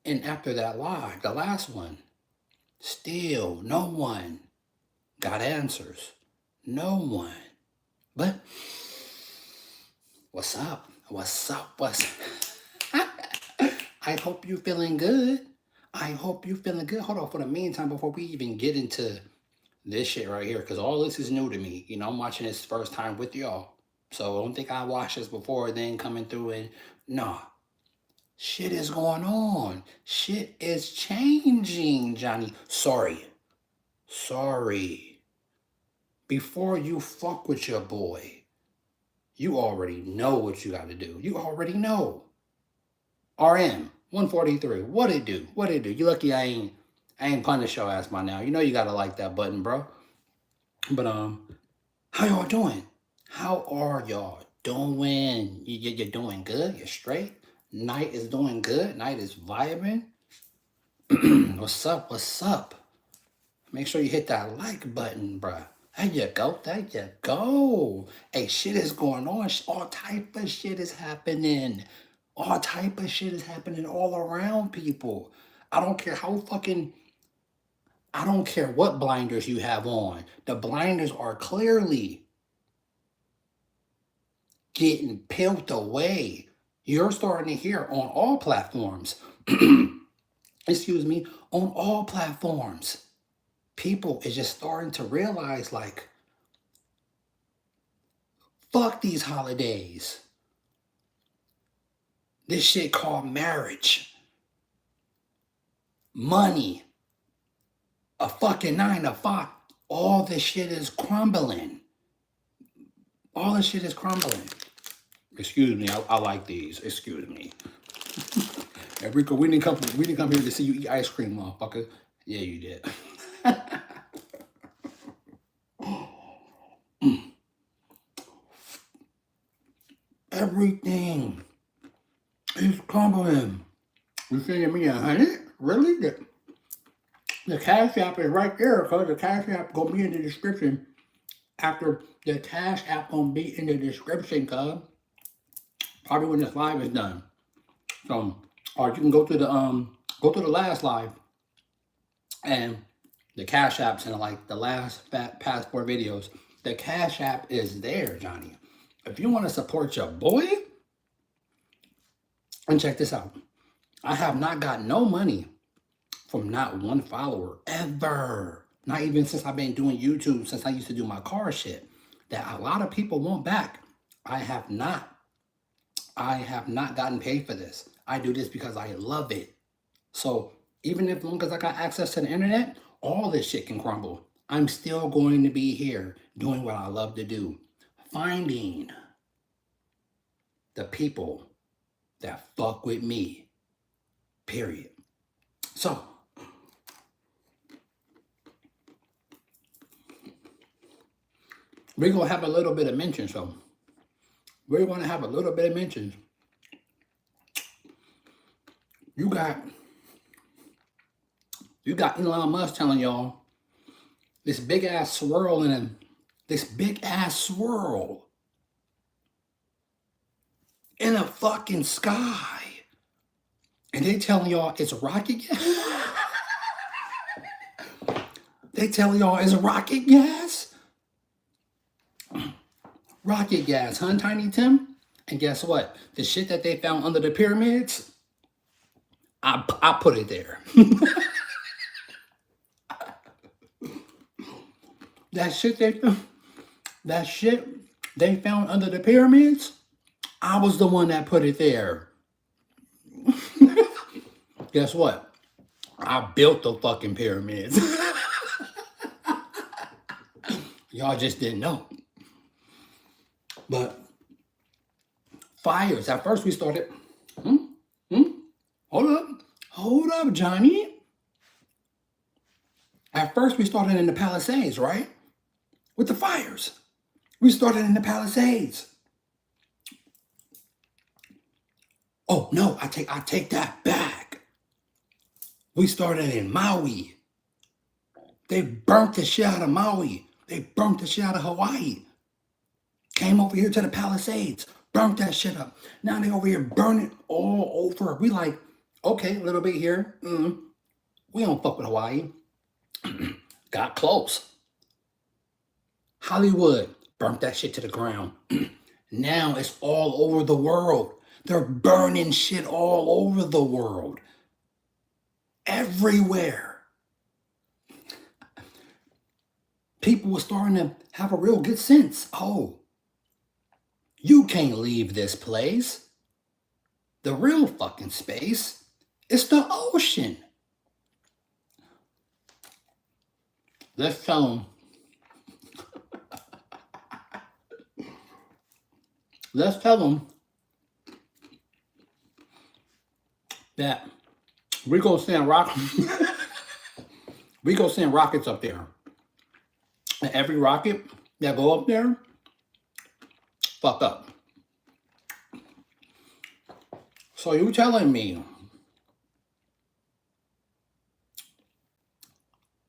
And after that live, the last one, still no one got answers. No one. But what's up? What's up? What's I hope you feeling good. I hope you feeling good. Hold on for the meantime before we even get into this shit right here, because all this is new to me. You know, I'm watching this first time with y'all. So don't think I watched this before then coming through and nah. Shit is going on. Shit is changing, Johnny. Sorry. Sorry. Before you fuck with your boy, you already know what you got to do. You already know. RM 143. What it do? What it do? You lucky I ain't punished your ass by now. You know you gotta like that button, bro. But how y'all doing? How are y'all doing? You're doing good? You're straight? Night is doing good? Night is vibing? What's up? What's up? Make sure you hit that like button, bruh. There you go. There you go. Hey, shit is going on. All type of shit is happening. All type of shit is happening all around people. I don't care how fucking... I don't care what blinders you have on. The blinders are clearly getting peeled away. You're starting to hear on all platforms. Excuse me. On all platforms. People is just starting to realize, like, fuck these holidays. This shit called marriage, money, a fucking 9 to 5. All this shit is crumbling. All this shit is crumbling. Excuse me, I like these. Excuse me. Enrico, we didn't come here to see you eat ice cream, motherfucker. Yeah, you did. Everything is crumbling. You saying me 100? Really? The Cash App is right there, because the Cash App gonna be in the description. After the Cash App gonna be in the description, cuz probably when this live is done. So, or you can go to the last live, and the Cash App's in like the last past 4 videos. The Cash App is there, Johnny. If you want to support your boy, and check this out, I have not got no money from not one follower ever. Not even since I've been doing YouTube, since I used to do my car shit, that a lot of people want back. I have not gotten paid for this. I do this because I love it. So even if long as I got access to the internet, all this shit can crumble. I'm still going to be here doing what I love to do. Finding the people that fuck with me. Period. So we're gonna have a little bit of mention. So we're gonna have a little bit of mentions. You got Elon Musk telling y'all this big ass swirl in a fucking sky, and they telling y'all it's rocket gas. They telling y'all it's rocket gas. Rocket gas, huh, Tiny Tim? And guess what? The shit that they found under the pyramids, I put it there. That shit they found under the pyramids, I was the one that put it there. Guess what? I built the fucking pyramids. Y'all just didn't know. But fires, at first we started, hold up, Johnny. At first we started in the Palisades, right? With the fires. We started in the Palisades. Oh no, I take that back. We started in Maui. They burnt the shit out of Maui. They burnt the shit out of Hawaii. Came over here to the Palisades, burnt that shit up. Now they over here burning all over. We like, Okay, a little bit here. We don't fuck with Hawaii. Got close. Hollywood burnt that shit to the ground. Now it's all over the world. They're burning shit all over the world. Everywhere. People were starting to have a real good sense. Oh, you can't leave this place. The real fucking space is the ocean. Let's tell them. Let's tell them that we're gonna send we gonna send rockets up there. And every rocket that go up there, fuck up. So you telling me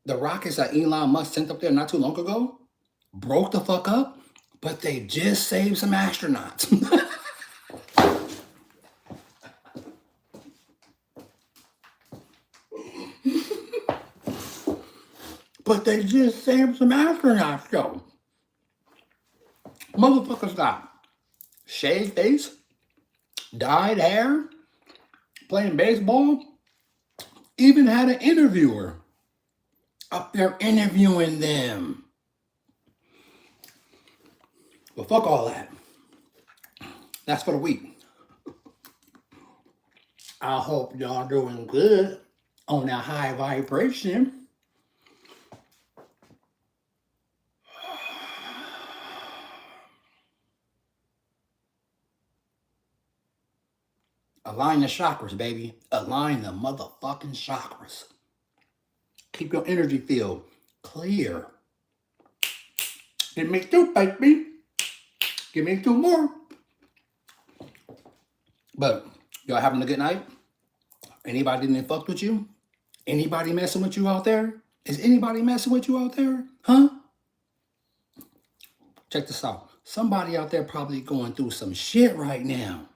the rockets that Elon Musk sent up there not too long ago broke the fuck up, but they just saved some astronauts. But they just saved some astronauts, though. Motherfuckers got shaved face, dyed hair, playing baseball, even had an interviewer up there interviewing them. Well, fuck all that. That's for the week. I hope y'all doing good on that high vibration. Align the chakras, baby. Align the motherfucking chakras. Keep your energy field clear. Give me 2, baby. Give me 2 more. But y'all having a good night? Anybody didn't fuck with you? Anybody messing with you out there? Is anybody messing with you out there? Huh? Check this out. Somebody out there probably going through some shit right now.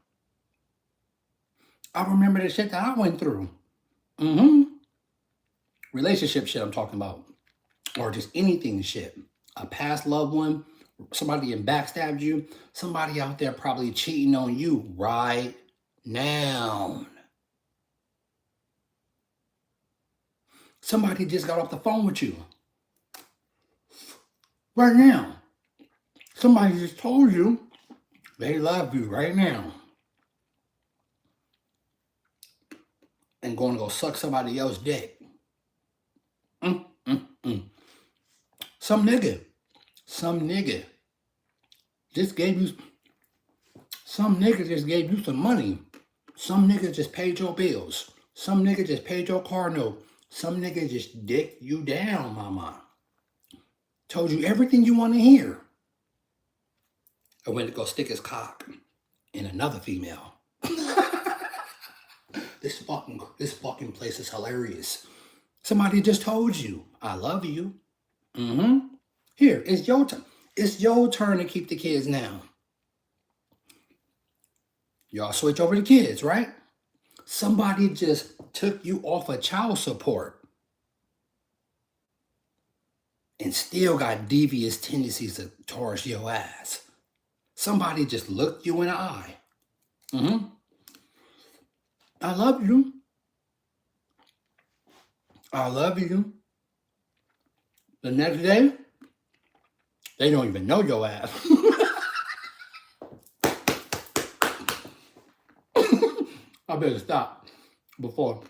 I remember the shit that I went through. Relationship shit I'm talking about. Or just anything shit. A past loved one, somebody backstabbed you, somebody out there probably cheating on you right now. Somebody just got off the phone with you right now. Somebody just told you they love you right now. And going to go suck somebody else's dick. Some nigga just gave you, some nigga just gave you some money. Some nigga just paid your bills. Some nigga just paid your car note. Some nigga just dicked you down, mama. Told you everything you want to hear. I went to go stick his cock in another female. This fucking place is hilarious. Somebody just told you, I love you. Here, it's your turn. It's your turn to keep the kids now. Y'all switch over to kids, right? Somebody just took you off of child support and still got devious tendencies towards your ass. Somebody just looked you in the eye. I love you. I love you. The next day, they don't even know your ass. I better stop before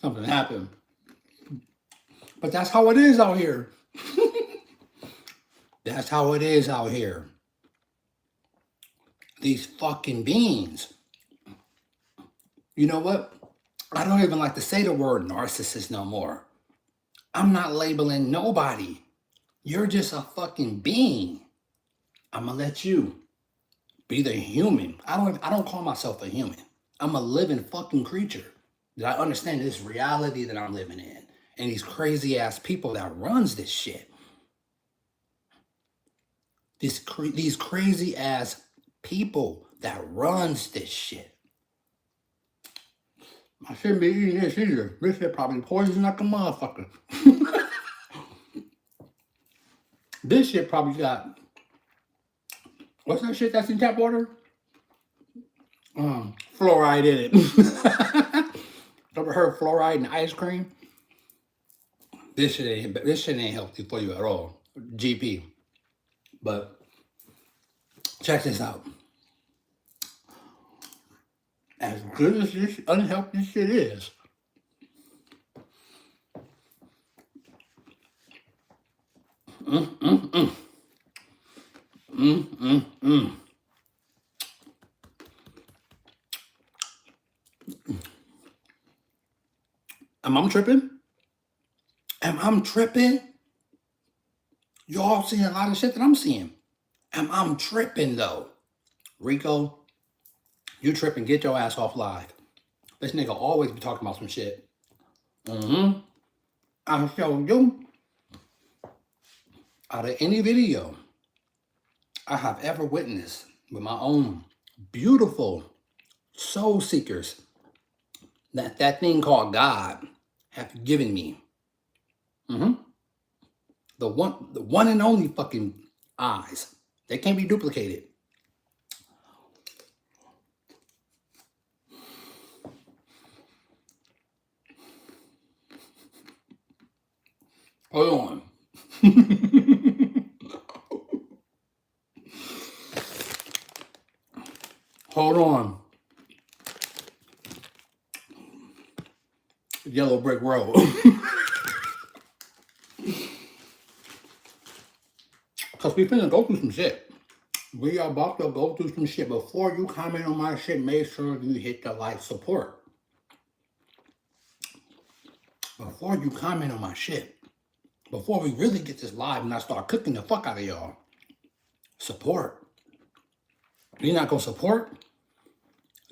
something happened. But that's how it is out here. That's how it is out here. These fucking beings. You know what? I don't even like to say the word narcissist no more. I'm not labeling nobody. You're just a fucking being. I'm gonna let you be the human. I don't call myself a human. I'm a living fucking creature. That I understand this reality that I'm living in. And these crazy ass people that runs this shit. These crazy ass people that runs this shit. I shouldn't be eating this either. This shit probably poison like a motherfucker. This shit probably got, what's that shit that's in tap water? Fluoride in it. Ever heard fluoride in ice cream? This shit ain't healthy for you at all. GP. But check this out. As good as this unhealthy shit is, am I tripping? Am I tripping? Y'all seeing a lot of shit that I'm seeing. Am I tripping though? Rico, you tripping, get your ass off live. This nigga always be talking about some shit. I'll show you. Out of any video I have ever witnessed with my own beautiful soul seekers that thing called God have given me. The one and only fucking eyes. They can't be duplicated. Hold on. Hold on. Yellow brick road. Because we finna go through some shit. We are about to go through some shit. Before you comment on my shit, make sure you hit the like support. Before you comment on my shit, before we really get this live and I start cooking the fuck out of y'all, support. You're not gonna support?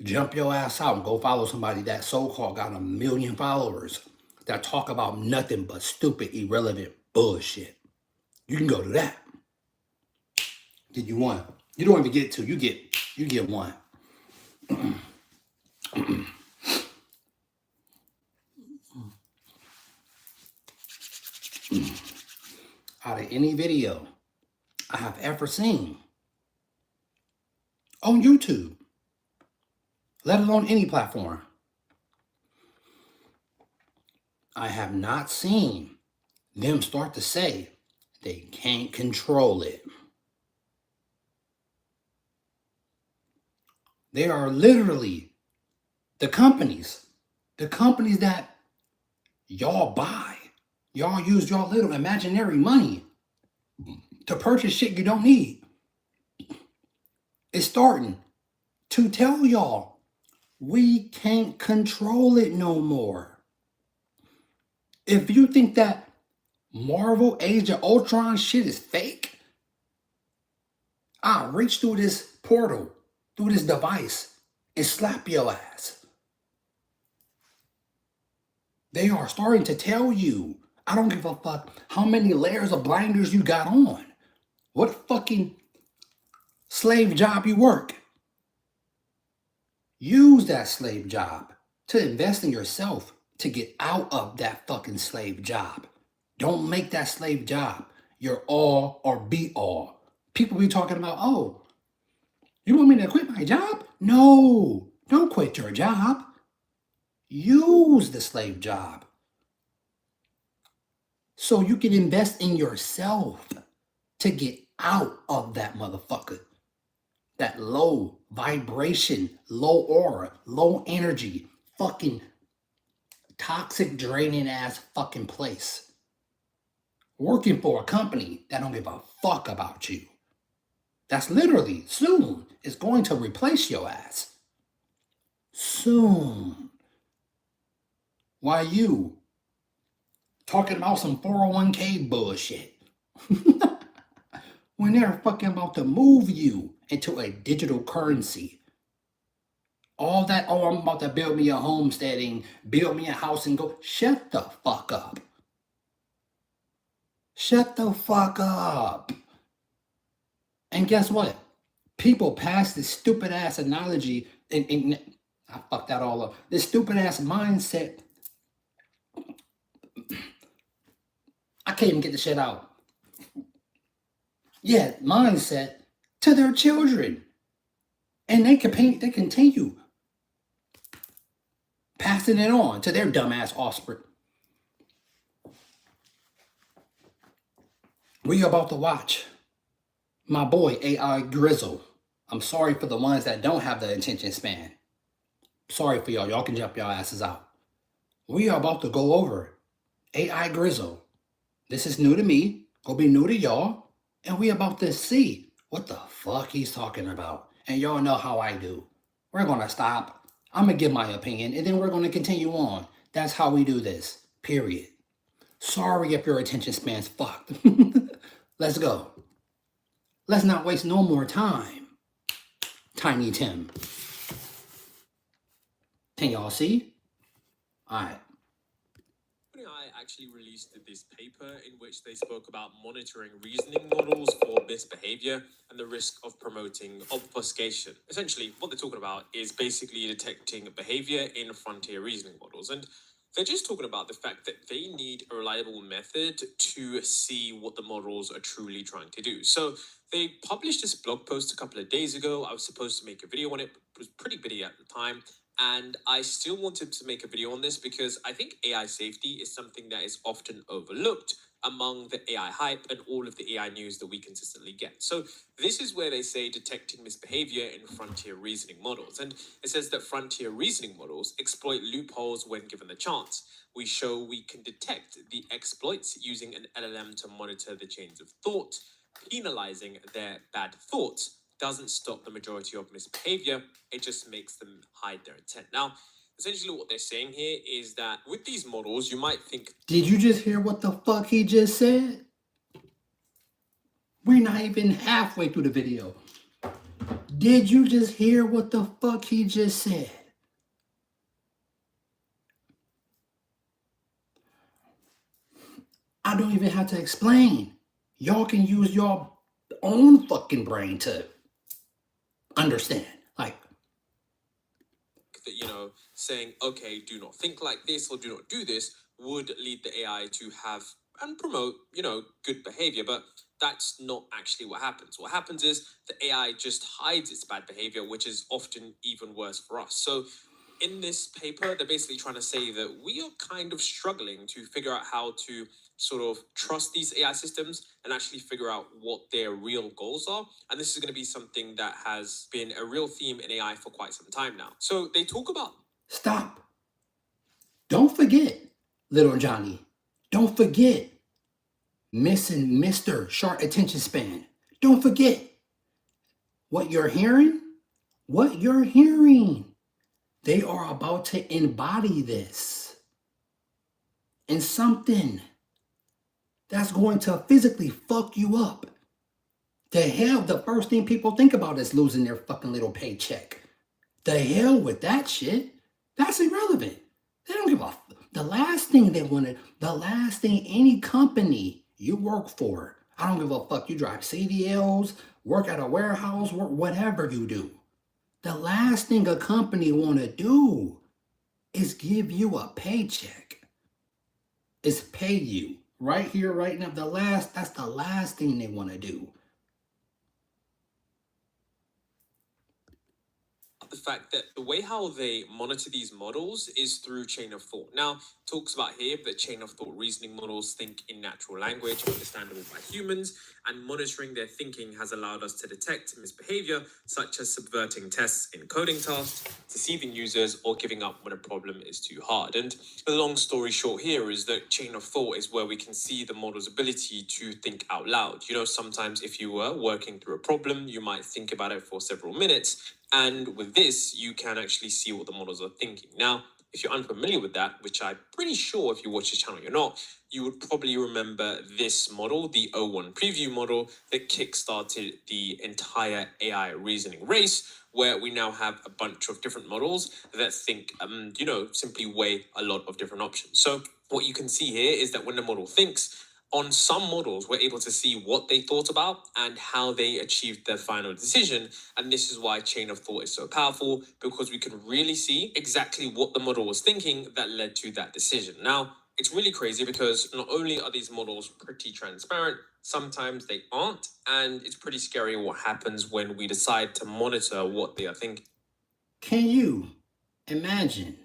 Jump your ass out and go follow somebody that so-called got 1 million followers that talk about nothing but stupid, irrelevant bullshit. You can go to that. Get you one. You don't even get two. You get one. Out of any video I have ever seen on YouTube, let alone any platform, I have not seen them start to say they can't control it. They are literally the companies that y'all buy. Y'all use y'all little imaginary money to purchase shit you don't need. It's starting to tell y'all we can't control it no more. If you think that Marvel Age of Ultron shit is fake, I'll reach through this portal, through this device, and slap your ass. They are starting to tell you, I don't give a fuck how many layers of blinders you got on, what fucking slave job you work. Use that slave job to invest in yourself to get out of that fucking slave job. Don't make that slave job your all or be all. People be talking about, oh, you want me to quit my job? No, don't quit your job. Use the slave job so you can invest in yourself to get out of that motherfucker. That low vibration, low aura, low energy, fucking toxic, draining ass fucking place. Working for a company that don't give a fuck about you. That's literally soon is going to replace your ass. Soon. Why you talking about some 401k bullshit? When they're fucking about to move you into a digital currency. All that, oh, I'm about to build me a homesteading, build me a house and go. Shut the fuck up. Shut the fuck up. And guess what? People pass this stupid ass analogy and I fucked that all up. This stupid ass mindset. I can't even get the shit out. Yeah, mindset to their children. And they continue passing it on to their dumbass offspring. We about to watch my boy AI Grizzle. I'm sorry for the ones that don't have the attention span. Sorry for y'all. Y'all can jump y'all asses out. We are about to go over AI Grizzle. This is new to me. Gonna be new to y'all. And we about to see what the fuck he's talking about. And y'all know how I do. We're gonna stop. I'm gonna give my opinion and then we're gonna continue on. That's how we do this. Period. Sorry if your attention span's fucked. Let's go. Let's not waste no more time. Tiny Tim. Can y'all see? Alright. OpenAI actually released this paper in which they spoke about monitoring reasoning models for misbehavior and the risk of promoting obfuscation. Essentially, what they're talking about is basically detecting behavior in frontier reasoning models. And they're just talking about the fact that they need a reliable method to see what the models are truly trying to do. So they published this blog post a couple of days ago. I was supposed to make a video on it, but it was pretty busy at the time. And I still wanted to make a video on this because I think AI safety is something that is often overlooked among the AI hype and all of the AI news that we consistently get. So this is where they say detecting misbehavior in frontier reasoning models. And it says that frontier reasoning models exploit loopholes when given the chance. We show we can detect the exploits using an LLM to monitor the chains of thought. Penalizing their bad thoughts doesn't stop the majority of misbehavior, it just makes them hide their intent. Now, essentially what they're saying here is that with these models, you might think... Did you just hear what the fuck he just said? We're not even halfway through the video. Did you just hear what the fuck he just said? I don't even have to explain. Y'all can use your own fucking brain to understand. Like, that, saying, okay, do not think like this or do not do this would lead the AI to have and promote, good behavior. But that's not actually what happens. What happens is the AI just hides its bad behavior, which is often even worse for us. So in this paper, they're basically trying to say that we are kind of struggling to figure out how to sort of trust these AI systems and actually figure out what their real goals are. And this is going to be something that has been a real theme in AI for quite some time now. So they talk about... Stop. Don't forget, little Johnny. Don't forget. Missing Mr. Short Attention Span. Don't forget. What you're hearing? What you're hearing. They are about to embody this in something that's going to physically fuck you up. The hell, the first thing people think about is losing their fucking little paycheck. The hell with that shit. That's irrelevant. They don't give a fuck. The last thing any company you work for, I don't give a fuck. You drive CDLs, work at a warehouse, work whatever you do. The last thing a company want to do is give you a paycheck. Is pay you right here, right now. That's the last thing they want to do. The fact that the way how they monitor these models is through chain of thought. Now, talks about here that chain of thought reasoning models think in natural language, understandable by humans, and monitoring their thinking has allowed us to detect misbehavior, such as subverting tests in coding tasks, deceiving users, or giving up when a problem is too hard. And the long story short here is that chain of thought is where we can see the model's ability to think out loud. Sometimes if you were working through a problem, you might think about it for several minutes. And with this, you can actually see what the models are thinking. Now, if you're unfamiliar with that, which I'm pretty sure if you watch this channel, you're not, you would probably remember this model, the O1 preview model that kickstarted the entire AI reasoning race, where we now have a bunch of different models that think, simply weigh a lot of different options. So what you can see here is that when the model thinks, On some models, we're able to see what they thought about and how they achieved their final decision. And this is why chain of thought is so powerful, because we can really see exactly what the model was thinking that led to that decision. Now, it's really crazy because not only are these models pretty transparent, sometimes they aren't. And it's pretty scary what happens when we decide to monitor what they are thinking. Can you imagine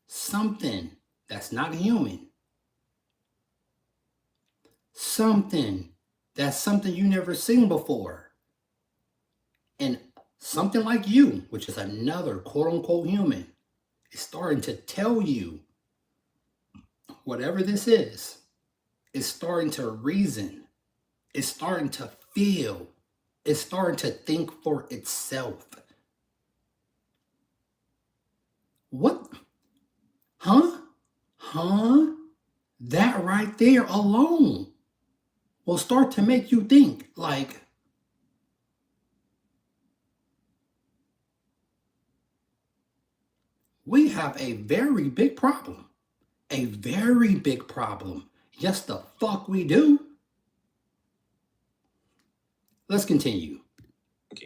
something that's not human? Something that's something you never seen before. And something like you, which is another quote unquote human, is starting to tell you whatever this is starting to reason, it's starting to feel, it's starting to think for itself. What? Huh? That right there alone will start to make you think like, we have a very big problem. A very big problem. Yes, the fuck we do. Let's continue.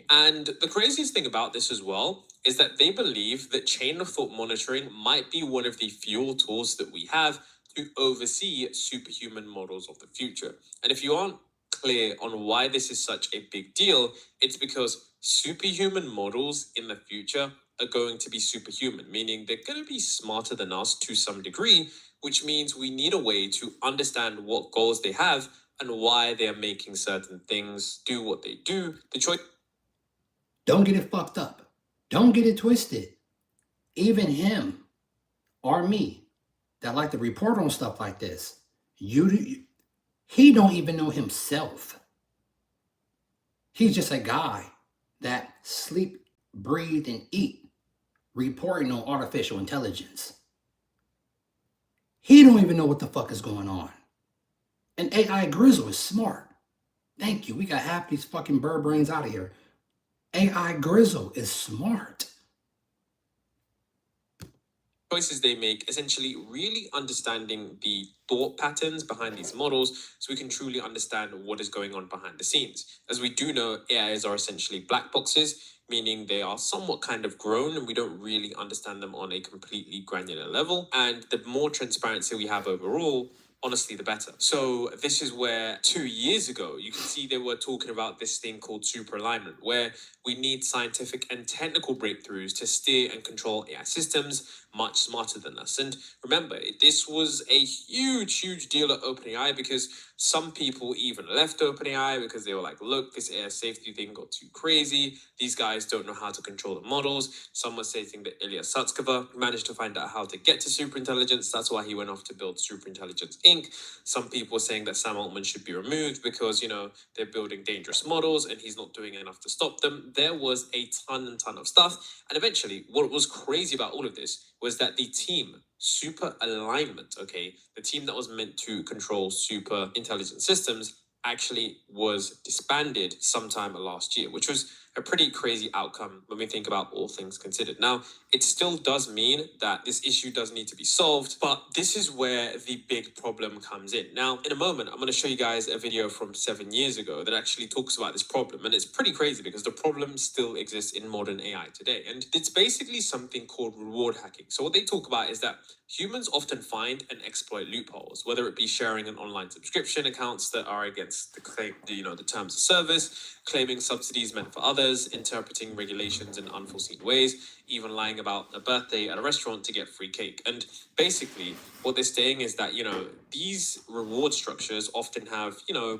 And the craziest thing about this as well is that they believe that chain of thought monitoring might be one of the few tools that we have to oversee superhuman models of the future. And if you aren't clear on why this is such a big deal, it's because superhuman models in the future are going to be superhuman, meaning they're going to be smarter than us to some degree, which means we need a way to understand what goals they have and why they are making certain things do what they do. The choice. Don't get it fucked up. Don't get it twisted. Even him or me that like to report on stuff like this, he don't even know himself. He's just a guy that sleep, breathe, and eat, reporting on artificial intelligence. He don't even know what the fuck is going on. And AI Grizzle is smart. Thank you. We got half these fucking bird brains out of here. AI Grizzle is smart. Choices they make, essentially really understanding the thought patterns behind these models so we can truly understand what is going on behind the scenes. As we do know, AIs are essentially black boxes, meaning they are somewhat kind of grown and we don't really understand them on a completely granular level. And the more transparency we have overall, honestly, the better. So this is where 2 years ago, you can see they were talking about this thing called super alignment, where we need scientific and technical breakthroughs to steer and control AI systems much smarter than us. And remember, this was a huge deal at OpenAI because some people even left OpenAI because they were like, look, this AI safety thing got too crazy. These guys don't know how to control the models. Some were saying that Ilya Sutskever managed to find out how to get to superintelligence. That's why he went off to build Superintelligence Inc. Some people were saying that Sam Altman should be removed because, they're building dangerous models and he's not doing enough to stop them. There was a ton of stuff. And eventually, what was crazy about all of this was that the team, Super Alignment, the team that was meant to control super intelligent systems, actually was disbanded sometime last year, which was a pretty crazy outcome when we think about all things considered. Now, it still does mean that this issue does need to be solved, but this is where the big problem comes in. Now, in a moment, I'm going to show you guys a video from 7 years ago that actually talks about this problem, and it's pretty crazy because the problem still exists in modern AI today, and it's basically something called reward hacking. So what they talk about is that humans often find and exploit loopholes, whether it be sharing an online subscription accounts that are against the claim, the terms of service, claiming subsidies meant for others, interpreting regulations in unforeseen ways, even lying about a birthday at a restaurant to get free cake. And basically, what they're saying is that, these reward structures often have,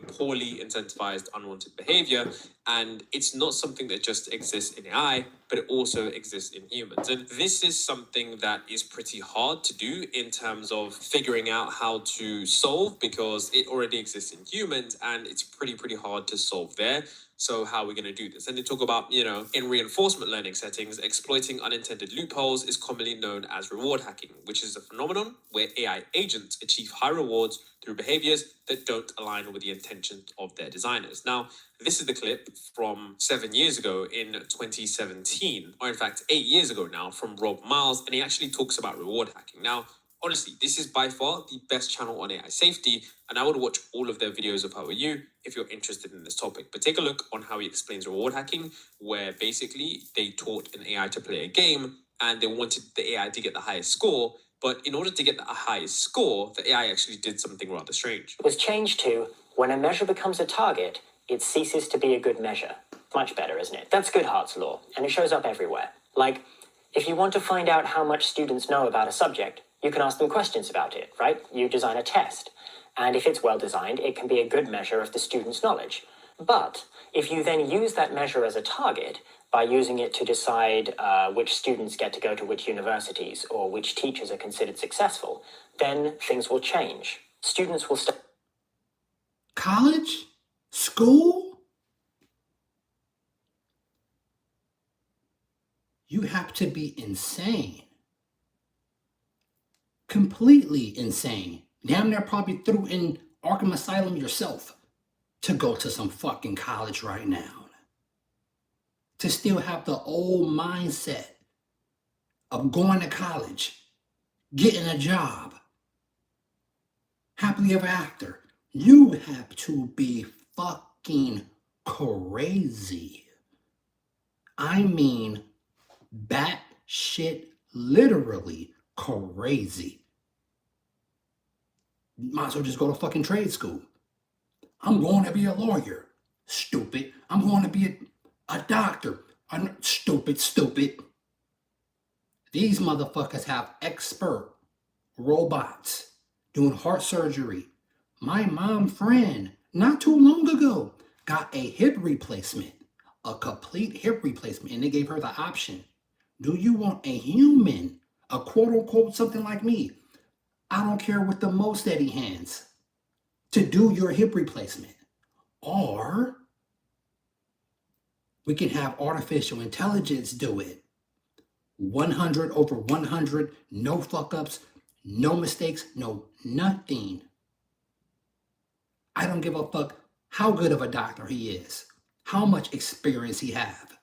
poorly incentivized unwanted behavior. And it's not something that just exists in AI, but it also exists in humans. And this is something that is pretty hard to do in terms of figuring out how to solve because it already exists in humans and it's pretty hard to solve there. So how are we going to do this? And they talk about, in reinforcement learning settings, exploiting unintended loopholes is commonly known as reward hacking, which is a phenomenon where AI agents achieve high rewards through behaviors that don't align with the intentions of their designers. Now, this is the clip from 7 years ago in 2017, or in fact, 8 years ago now, from Rob Miles, and he actually talks about reward hacking. Now, Honestly, this is by far the best channel on AI safety, and I would watch all of their videos if I were you if you're interested in this topic. But take a look on how he explains reward hacking, where basically they taught an AI to play a game and they wanted the AI to get the highest score. But in order to get the highest score, the AI actually did something rather strange. Was changed to when a measure becomes a target, it ceases to be a good measure. Much better, isn't it? That's Goodhart's law, and it shows up everywhere. Like, if you want to find out how much students know about a subject, you can ask them questions about it, right? You design a test. And if it's well designed, it can be a good measure of the student's knowledge. But if you then use that measure as a target, by using it to decide which students get to go to which universities or which teachers are considered successful, then things will change. Students will start. College? School? You have to be insane. Completely insane. Damn near probably threw in Arkham Asylum yourself to go to some fucking college right now. To still have the old mindset of going to college, getting a job, happily ever after. You have to be fucking crazy. I mean, batshit literally crazy. Might as well just go to fucking trade school. I'm going to be a lawyer. Stupid. I'm going to be a doctor. Stupid. These motherfuckers have expert robots doing heart surgery. My mom friend, not too long ago, got a hip replacement, a complete hip replacement, and they gave her the option. Do you want a human, a quote-unquote something like me, I don't care with the most steady hands, to do your hip replacement? Or we can have artificial intelligence do it. 100 over 100, no fuck-ups, no mistakes, no nothing. I don't give a fuck how good of a doctor he is, how much experience he have.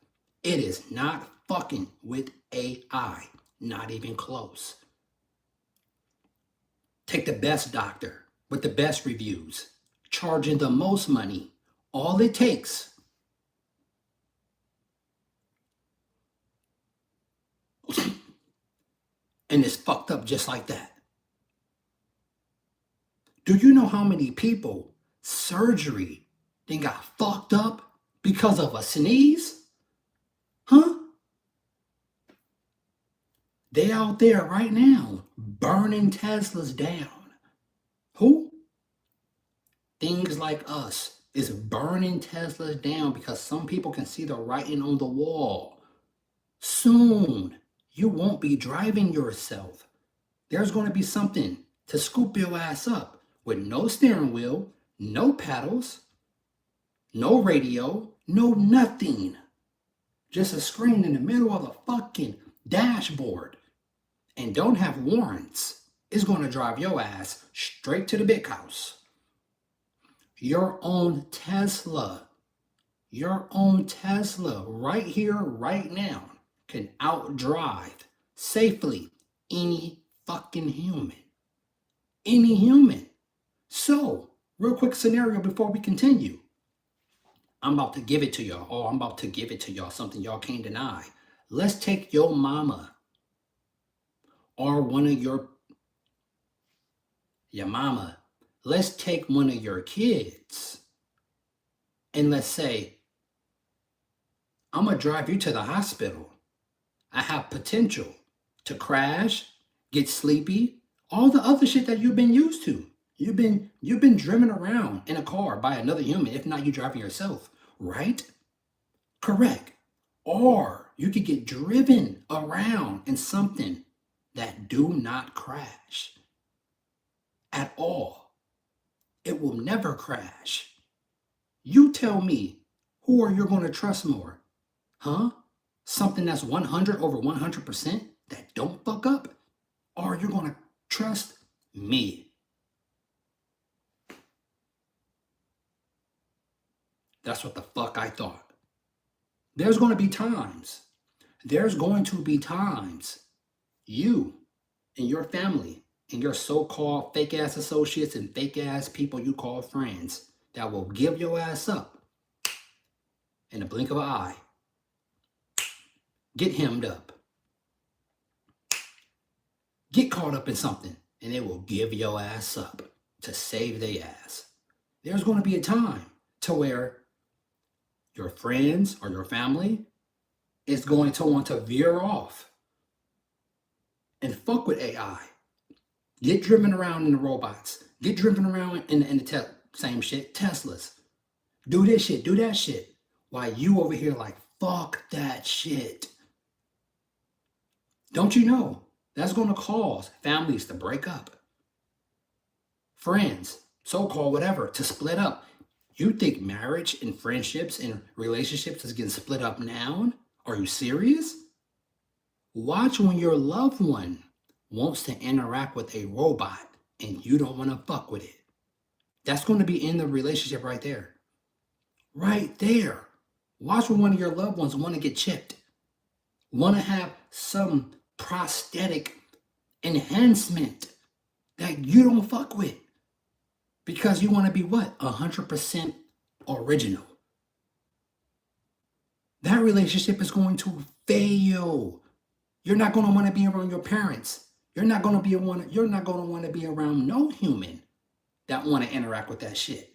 It is not fucking with AI, not even close. Take the best doctor with the best reviews, charging the most money. All it takes and it's fucked up just like that. Do you know how many people surgery then got fucked up because of a sneeze? Huh? They out there right now burning Teslas down. Who? Things like us is burning Teslas down because some people can see the writing on the wall. Soon, you won't be driving yourself. There's going to be something to scoop your ass up with no steering wheel, no pedals, no radio, no nothing. Just a screen in the middle of the fucking dashboard. And don't have warrants. It's going to drive your ass straight to the big house. Your own Tesla right here, right now, can outdrive safely any fucking human. Any human. So, real quick scenario before we continue. I'm about to give it to y'all. Oh, I'm about to give it to y'all, something y'all can't deny. Let's take your mama or one of your mama. Let's take one of your kids and let's say, I'm going to drive you to the hospital. I have potential to crash, get sleepy, all the other shit that you've been used to. You've been driven around in a car by another human, if not you driving yourself, right? Correct. Or you could get driven around in something that do not crash at all. It will never crash. You tell me, who are you going to trust more? Huh? Something that's 100 over 100% that don't fuck up? Or you're going to trust me? That's what the fuck I thought. There's going to be times you and your family and your so-called fake-ass associates and fake-ass people you call friends that will give your ass up in the blink of an eye. Get hemmed up. Get caught up in something, and they will give your ass up to save their ass. There's going to be a time to where your friends or your family is going to want to veer off and fuck with AI. Get driven around in the robots. Get driven around in the same shit, Teslas. Do this shit, do that shit. While you over here like, fuck that shit. Don't you know that's going to cause families to break up? Friends, so-called whatever, to split up. You think marriage and friendships and relationships is getting split up now? Are you serious? Watch when your loved one wants to interact with a robot and you don't want to fuck with it. That's going to be in the relationship right there. Right there. Watch when one of your loved ones want to get chipped. Want to have some prosthetic enhancement that you don't fuck with. Because you want to be what? 100% original. That relationship is going to fail. You're not going to want to be around your parents. You're not going to want to be around no human that want to interact with that shit.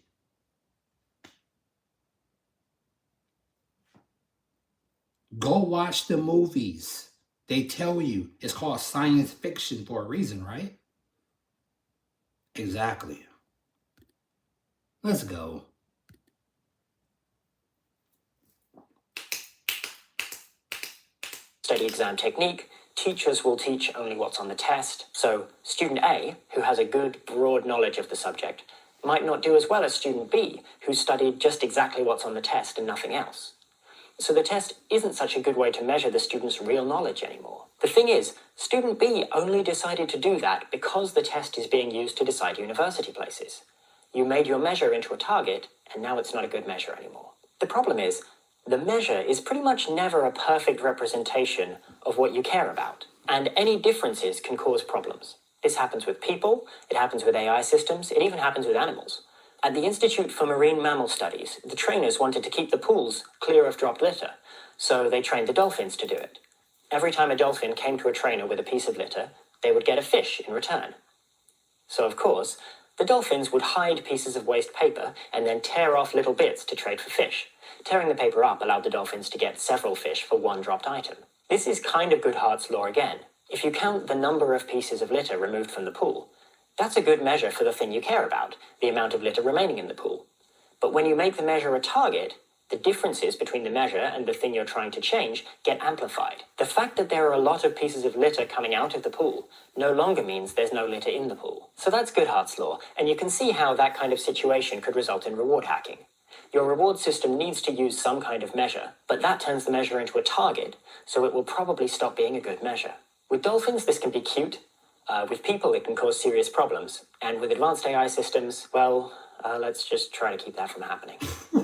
Go watch the movies. They tell you it's called science fiction for a reason, right? Exactly. Let's go. Study exam technique, teachers will teach only what's on the test. So student A, who has a good, broad knowledge of the subject, might not do as well as student B, who studied just exactly what's on the test and nothing else. So the test isn't such a good way to measure the student's real knowledge anymore. The thing is, student B only decided to do that because the test is being used to decide university places. You made your measure into a target, and now it's not a good measure anymore. The problem is, the measure is pretty much never a perfect representation of what you care about, and any differences can cause problems. This happens with people, it happens with AI systems, it even happens with animals. At the Institute for Marine Mammal Studies, the trainers wanted to keep the pools clear of dropped litter, so they trained the dolphins to do it. Every time a dolphin came to a trainer with a piece of litter, they would get a fish in return. So of course, the dolphins would hide pieces of waste paper and then tear off little bits to trade for fish. Tearing the paper up allowed the dolphins to get several fish for one dropped item. This is kind of Goodhart's law again. If you count the number of pieces of litter removed from the pool, that's a good measure for the thing you care about, the amount of litter remaining in the pool. But when you make the measure a target, the differences between the measure and the thing you're trying to change get amplified. The fact that there are a lot of pieces of litter coming out of the pool no longer means there's no litter in the pool. So that's Goodhart's law, and you can see how that kind of situation could result in reward hacking. Your reward system needs to use some kind of measure, but that turns the measure into a target, so it will probably stop being a good measure. With dolphins, this can be cute. With people, it can cause serious problems. And with advanced AI systems, well, let's just try to keep that from happening.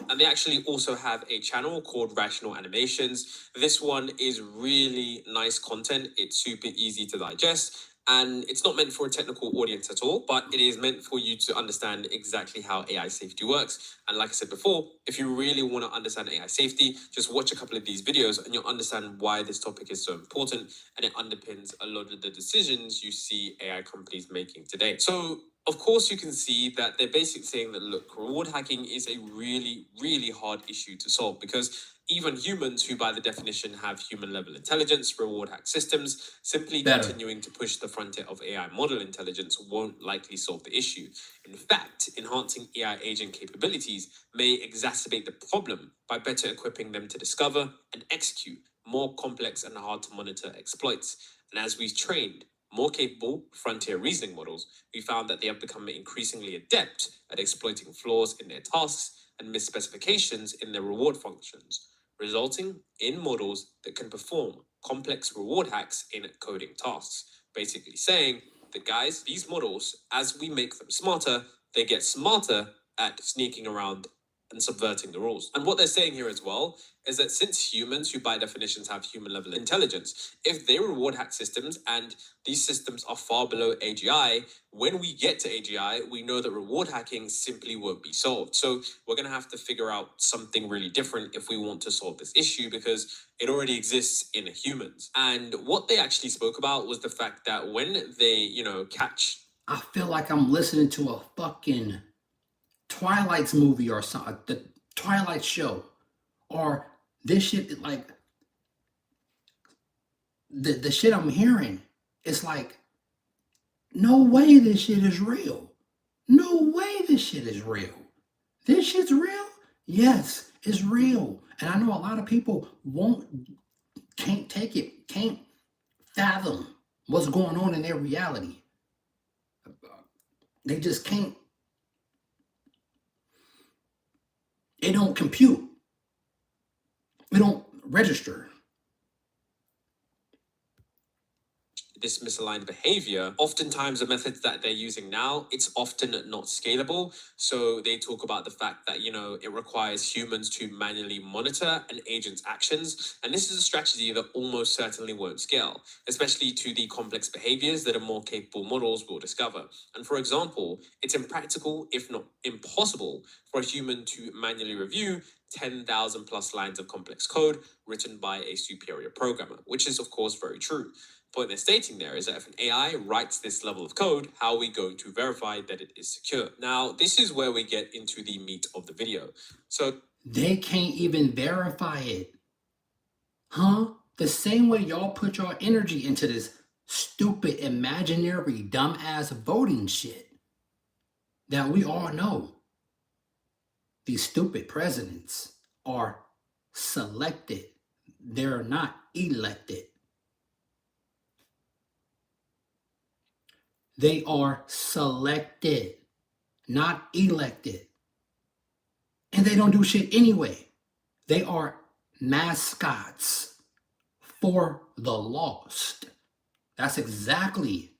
And they actually also have a channel called Rational Animations. This one is really nice content. It's super easy to digest. And it's not meant for a technical audience at all, but it is meant for you to understand exactly how AI safety works. And like I said before, if you really want to understand AI safety, just watch a couple of these videos and you'll understand why this topic is so important. And it underpins a lot of the decisions you see AI companies making today. So, of course, you can see that they're basically saying that, look, reward hacking is a really, really hard issue to solve because even humans who by the definition have human level intelligence, reward hack systems, simply continuing to push the frontier of AI model intelligence won't likely solve the issue. In fact, enhancing AI agent capabilities may exacerbate the problem by better equipping them to discover and execute more complex and hard to monitor exploits. And as we've trained more capable frontier reasoning models, we found that they have become increasingly adept at exploiting flaws in their tasks and misspecifications in their reward functions, resulting in models that can perform complex reward hacks in coding tasks. Basically saying that, guys, these models, as we make them smarter, they get smarter at sneaking around and subverting the rules. And what they're saying here as well is that since humans, who by definitions have human level intelligence, if they reward hack systems and these systems are far below AGI, when we get to AGI, we know that reward hacking simply won't be solved. So we're going to have to figure out something really different if we want to solve this issue, because it already exists in humans. And what they actually spoke about was the fact that when they, catch. I feel like I'm listening to a fucking Twilight's movie or something, the Twilight show, or this shit. Like the shit I'm hearing, it's like, no way this shit is real. No way this shit is real. This shit's real? Yes, it's real. And I know a lot of people can't take it, can't fathom what's going on in their reality. They just can't. It don't compute. It don't register. This misaligned behavior, oftentimes the methods that they're using now, it's often not scalable. So they talk about the fact that, it requires humans to manually monitor an agent's actions. And this is a strategy that almost certainly won't scale, especially to the complex behaviors that a more capable models will discover. And for example, it's impractical, if not impossible, for a human to manually review 10,000 plus lines of complex code written by a superior programmer, which is of course very true. What they're stating there is that if an AI writes this level of code, how are we going to verify that it is secure? Now, this is where we get into the meat of the video. So they can't even verify it. Huh? The same way y'all put your energy into this stupid, imaginary, dumbass voting shit that we all know. These stupid presidents are selected. They're not elected. They are selected, not elected. And they don't do shit anyway. They are mascots for the lost. That's exactly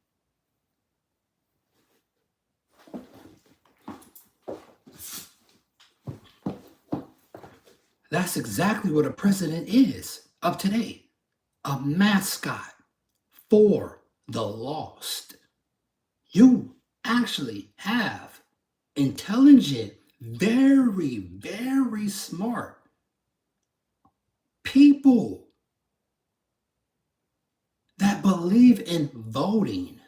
what a president is of today. A mascot for the lost. You actually have intelligent, very, very smart people that believe in voting.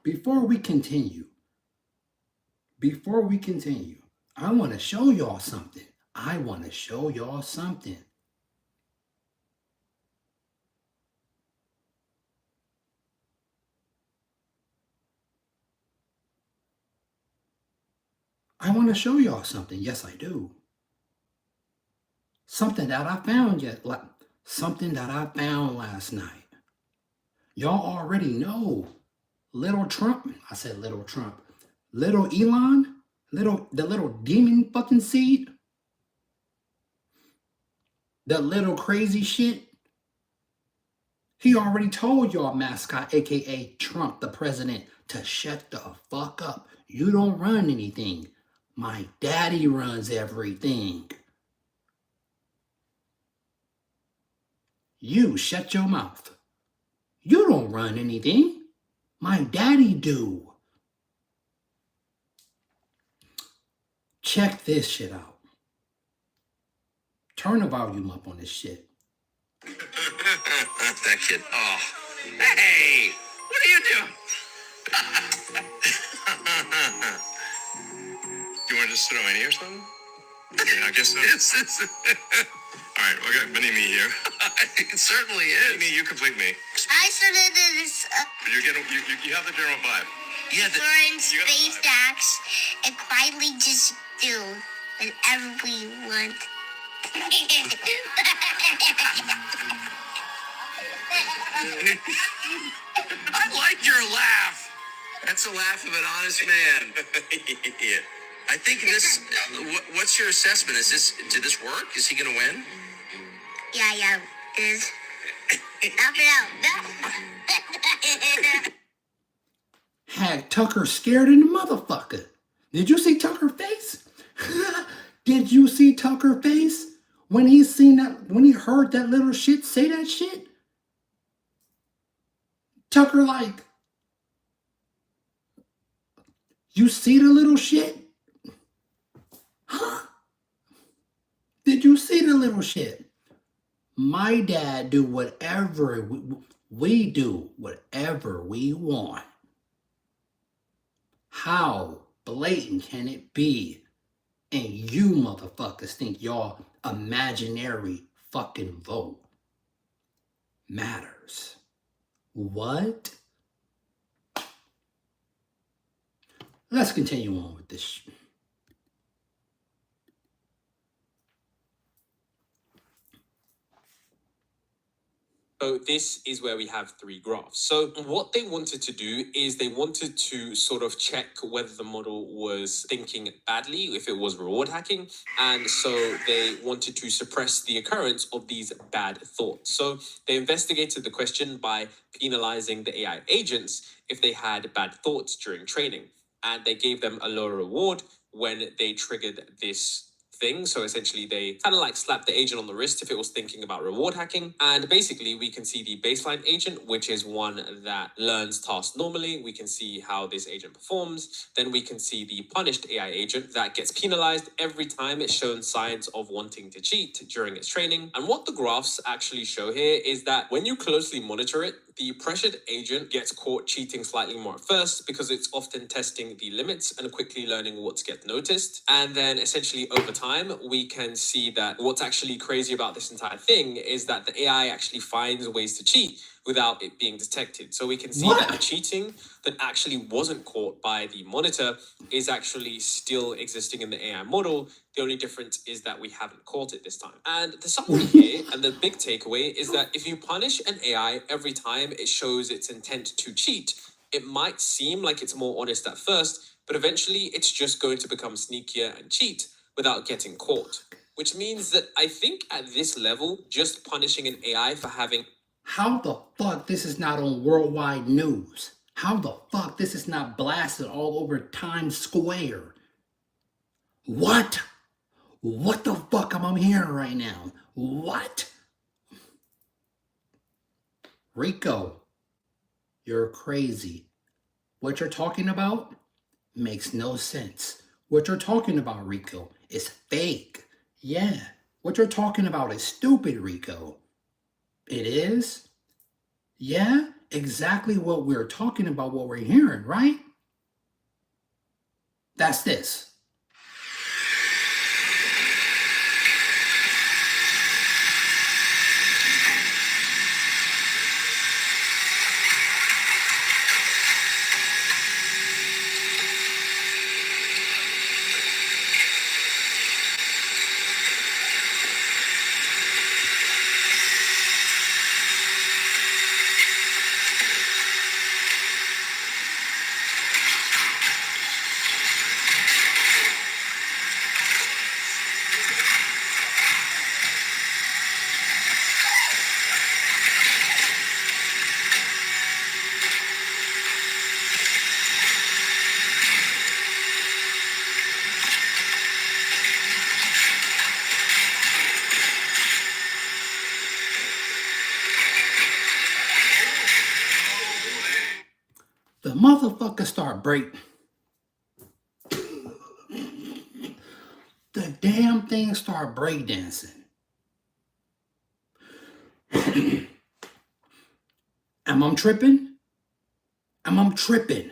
Before we continue, I want to show y'all something. I want to show y'all something. Yes, I do. Something that I found last night. Y'all already know little Trump. I said little Trump. Little Elon, the little demon fucking seed. The little crazy shit. He already told y'all mascot, aka Trump, the president, to shut the fuck up. You don't run anything. My daddy runs everything. You shut your mouth. You don't run anything. My daddy do. Check this shit out. Turn the volume up on this shit. That kid. Oh. Hey! What are you doing? You want to just sit on my knee or something? Yeah, I guess so. All right, we got mini me here. It certainly is. Mini, you complete me. I started this You have the general vibe. Yeah, foreign space acts and quietly just do whatever we want. I like your laugh. That's a laugh of an honest man. Yeah. I think this. What's your assessment? Did this work? Is he gonna win? Yeah, is. Knock it out. had Tucker scared in the motherfucker. Did you see Tucker's face? Did you see Tucker's face when he heard that little shit say that shit? Tucker like, you see the little shit? Huh? Did you see the little shit? My dad do whatever we do whatever we want. How blatant can it be? And you motherfuckers think y'all imaginary fucking vote matters. What? Let's continue on with this. So this is where we have three graphs. So what they wanted to do is they wanted to sort of check whether the model was thinking badly, if it was reward hacking. And so they wanted to suppress the occurrence of these bad thoughts. So they investigated the question by penalizing the AI agents if they had bad thoughts during training. And they gave them a lower reward when they triggered this thing. So essentially they kind of like slapped the agent on the wrist if it was thinking about reward hacking. And basically we can see the baseline agent, which is one that learns tasks normally. We can see how this agent performs. Then we can see the punished AI agent that gets penalized every time it's shown signs of wanting to cheat during its training. And what the graphs actually show here is that when you closely monitor it, the pressured agent gets caught cheating slightly more at first because it's often testing the limits and quickly learning what to get noticed. And then essentially over time, we can see that what's actually crazy about this entire thing is that the AI actually finds ways to cheat without it being detected. So we can see that the cheating that actually wasn't caught by the monitor is actually still existing in the AI model. The only difference is that we haven't caught it this time. And the summary here and the big takeaway is that if you punish an AI every time it shows its intent to cheat, it might seem like it's more honest at first, but eventually it's just going to become sneakier and cheat without getting caught. Which means that I think at this level, just punishing an AI for having... How the fuck this is not on worldwide news? How the fuck this is not blasted all over Times Square? What? What the fuck am I hearing right now? What? Rico, you're crazy. What you're talking about makes no sense. What you're talking about, Rico, is fake. Yeah, what you're talking about is stupid, Rico. It is? Yeah, exactly what we're talking about, what we're hearing, right? That's this. The motherfucker start breaking. The damn thing start breakdancing. Am I tripping? Am I tripping?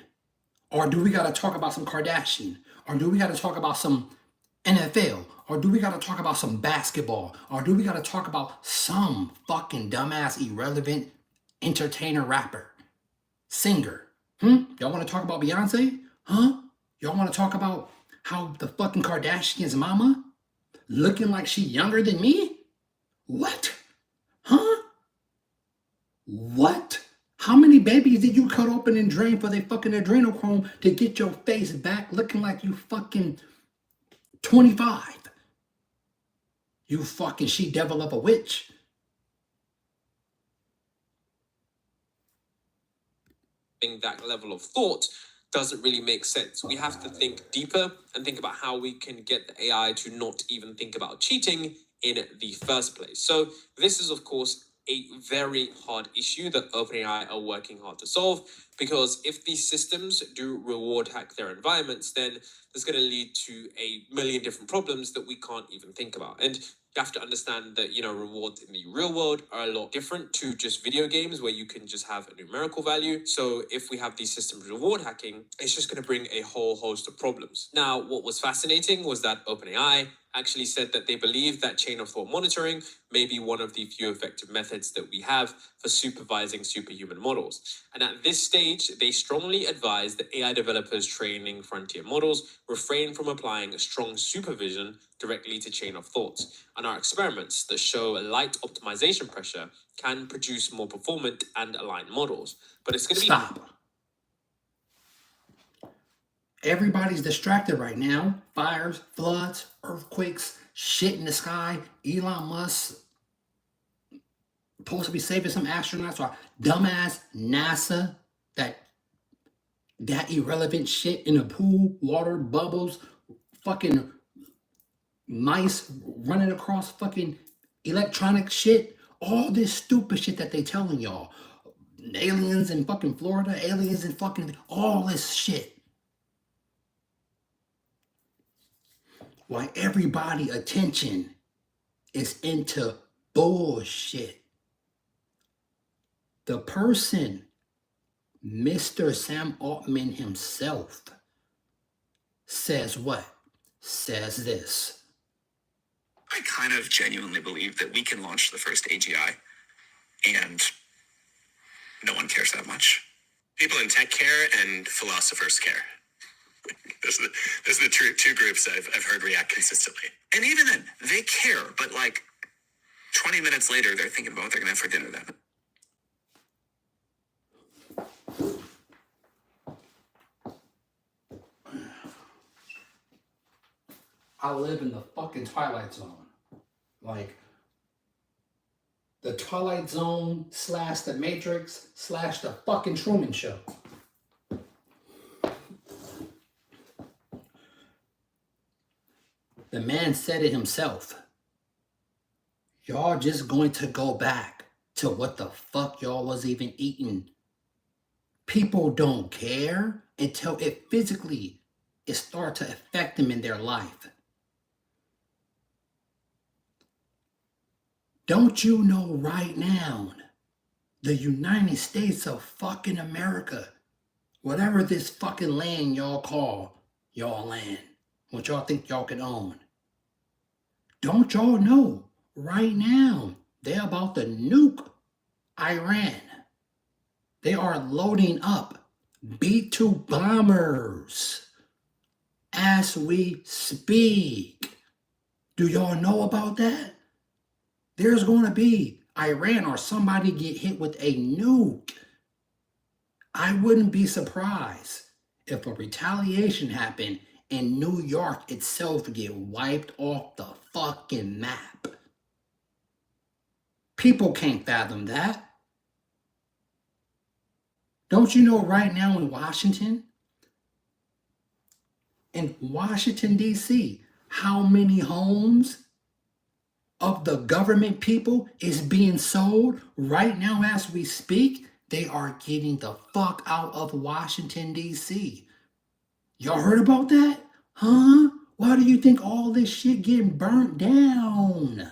Or do we gotta talk about some Kardashian? Or do we gotta talk about some NFL? Or do we gotta talk about some basketball? Or do we gotta talk about some fucking dumbass, irrelevant entertainer, rapper, singer? Y'all wanna talk about Beyonce? Huh? Y'all wanna talk about how the fucking Kardashian's mama looking like she younger than me? What? Huh? What? How many babies did you cut open and drain for their fucking adrenochrome to get your face back looking like you fucking 25? You fucking she-devil of a witch. That level of thought doesn't really make sense. We have to think deeper and think about how we can get the AI to not even think about cheating in the first place. So this is, of course, a very hard issue that OpenAI are working hard to solve, because if these systems do reward hack their environments, then that's going to lead to a million different problems that we can't even think about. And you have to understand that, rewards in the real world are a lot different to just video games where you can just have a numerical value. So if we have these systems reward hacking, it's just going to bring a whole host of problems. Now, what was fascinating was that OpenAI actually said that they believe that chain of thought monitoring may be one of the few effective methods that we have for supervising superhuman models. And at this stage, they strongly advise that AI developers training frontier models refrain from applying a strong supervision directly to chain of thoughts. And our experiments that show a light optimization pressure can produce more performant and aligned models. But it's going to be... Stop. Everybody's distracted right now. Fires, floods, earthquakes, shit in the sky. Elon Musk supposed to be saving some astronauts, or dumbass NASA, that irrelevant shit in the pool, water, bubbles, fucking mice running across fucking electronic shit. All this stupid shit that they telling y'all. Aliens in fucking Florida, aliens in fucking all this shit. Why everybody attention is into bullshit. The person, Mr. Sam Altman himself, says what? Says this. I kind of genuinely believe that we can launch the first AGI and no one cares that much. People in tech care and philosophers care. Those are the two groups I've heard react consistently. And even then, they care, but like 20 minutes later, they're thinking about what they're going to have for dinner then. I live in the fucking Twilight Zone. Like, the Twilight Zone / the Matrix / the fucking Truman Show. The man said it himself. Y'all just going to go back to what the fuck y'all was even eating. People don't care until it starts to affect them in their life. Don't you know right now, the United States of fucking America, whatever this fucking land y'all call y'all land, what y'all think y'all can own, don't y'all know right now they're about to nuke Iran? They are loading up B-2 bombers as we speak. Do y'all know about that? There's going to be Iran or somebody get hit with a nuke. I wouldn't be surprised if a retaliation happened and New York itself get wiped off the fucking map. People can't fathom that. Don't you know right now in Washington, D.C., how many homes of the government people is being sold right now as we speak? They are getting the fuck out of Washington, D.C. Y'all heard about that? Huh? Why do you think all this shit getting burnt down?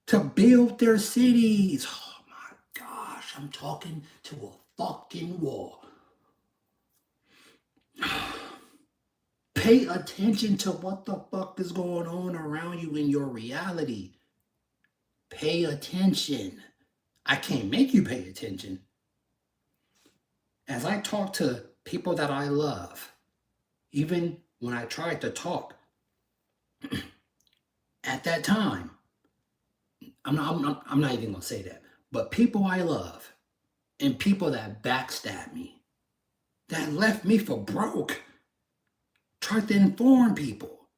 To build their cities. Oh my gosh, I'm talking to a fucking wall. Pay attention to what the fuck is going on around you in your reality. Pay attention. I can't make you pay attention. As I talk to people that I love, even when I tried to talk at that time, I'm not even going to say that, but people I love and people that backstab me, that left me for broke, tried to inform people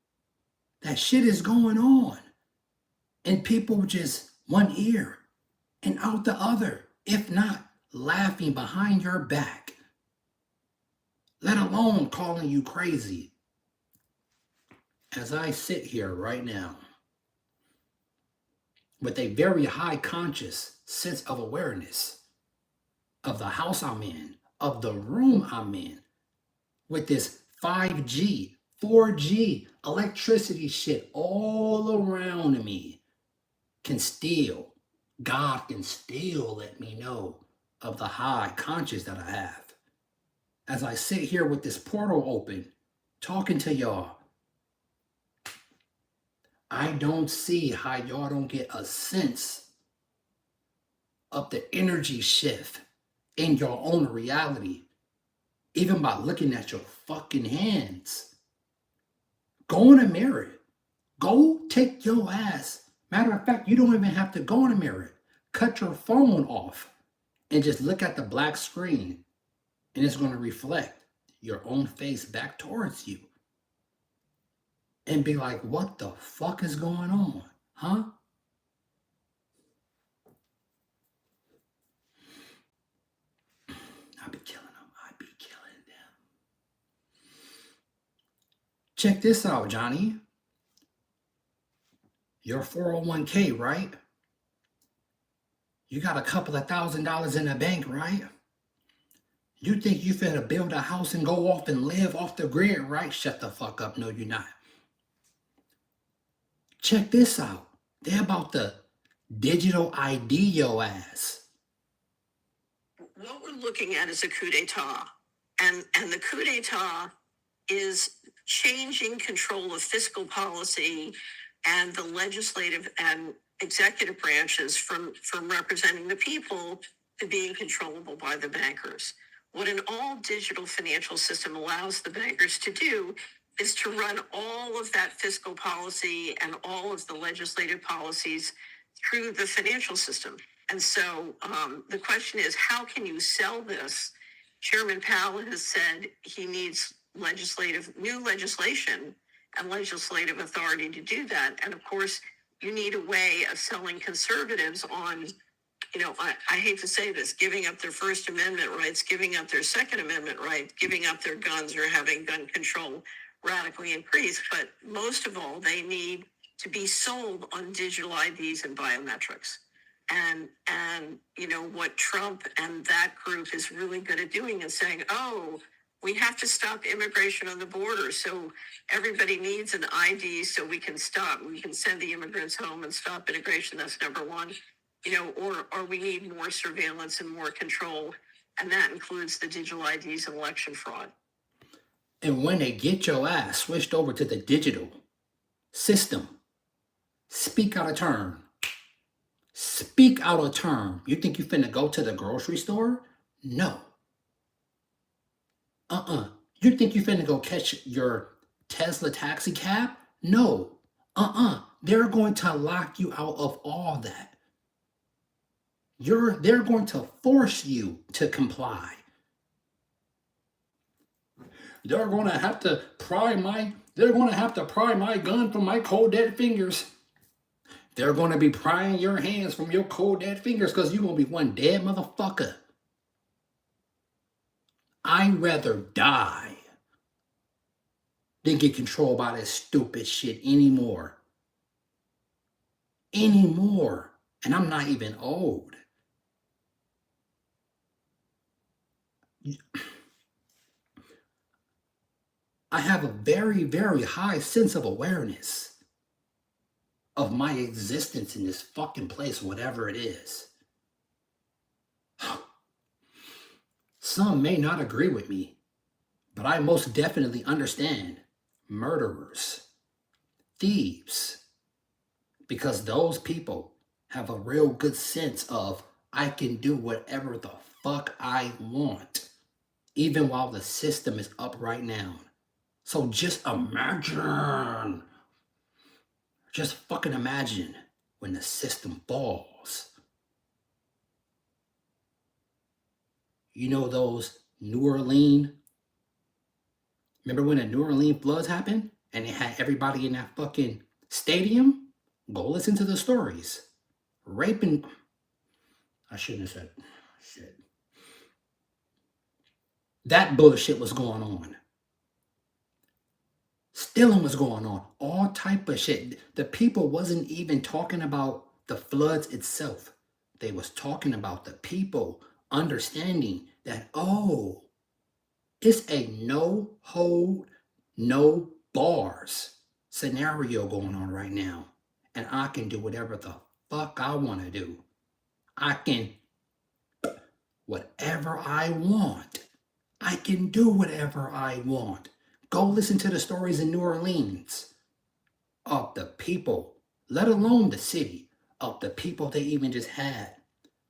that shit is going on, and people just one ear and out the other, if not laughing behind your back. let alone calling you crazy. As I sit here right now with a very high conscious sense of awareness of the house I'm in, of the room I'm in, with this 5G, 4G electricity shit all around me, can still, God can still let me know of the high conscious that I have. As I sit here with this portal open, talking to y'all, I don't see how y'all don't get a sense of the energy shift in your own reality, even by looking at your fucking hands. Go in a mirror. Go take your ass. Matter of fact, you don't even have to go in a mirror. Cut your phone off and just look at the black screen, and it's going to reflect your own face back towards you. And be like, what the fuck is going on? Huh? I be killing them. I be killing them. Check this out, Johnny. Your 401k, right? You got a couple of $1,000s in the bank, right? You think you finna build a house and go off and live off the grid, right? Shut the fuck up. No, you're not. Check this out. They're about to digital ID your ass. What we're looking at is a coup d'etat. And the coup d'etat is changing control of fiscal policy and the legislative and executive branches from representing the people to being controllable by the bankers. What an all digital financial system allows the bankers to do is to run all of that fiscal policy and all of the legislative policies through the financial system. And so the question is, how can you sell this? Chairman Powell has said he needs new legislation and legislative authority to do that. And of course, you need a way of selling conservatives on, I hate to say this, giving up their First Amendment rights, giving up their Second Amendment rights, giving up their guns or having gun control radically increased. But most of all, they need to be sold on digital IDs and biometrics. And what Trump and that group is really good at doing is saying, oh, we have to stop immigration on the border. So everybody needs an ID so we can send the immigrants home and stop immigration. That's number one, or we need more surveillance and more control. And that includes the digital IDs and election fraud. And when they get your ass switched over to the digital system, speak out of turn. Speak out of turn. You think you finna go to the grocery store? No. You think you finna go catch your Tesla taxi cab? No. They're going to lock you out of all that. They're going to force you to comply. They're going to have to pry my gun from my cold dead fingers. They're going to be prying your hands from your cold dead fingers because you're going to be one dead motherfucker. I'd rather die than get controlled by this stupid shit anymore. And I'm not even old. I have a very, very high sense of awareness of my existence in this fucking place, whatever it is. Some may not agree with me, but I most definitely understand murderers, thieves, because those people have a real good sense of I can do whatever the fuck I want, even while the system is up right now. So just imagine. Just fucking imagine when the system falls. You know those New Orleans? Remember when the New Orleans floods happened and they had everybody in that fucking stadium? Go listen to the stories. Raping. I shouldn't have said shit. That bullshit was going on. Stealing was going on. All type of shit. The people wasn't even talking about the floods itself. They was talking about the people understanding that, oh, it's a no hold, no bars scenario going on right now. And I can do whatever the fuck I want to do. I can, whatever I want. I can do whatever I want. Go listen to the stories in New Orleans of the people, let alone the city, of the people they even just had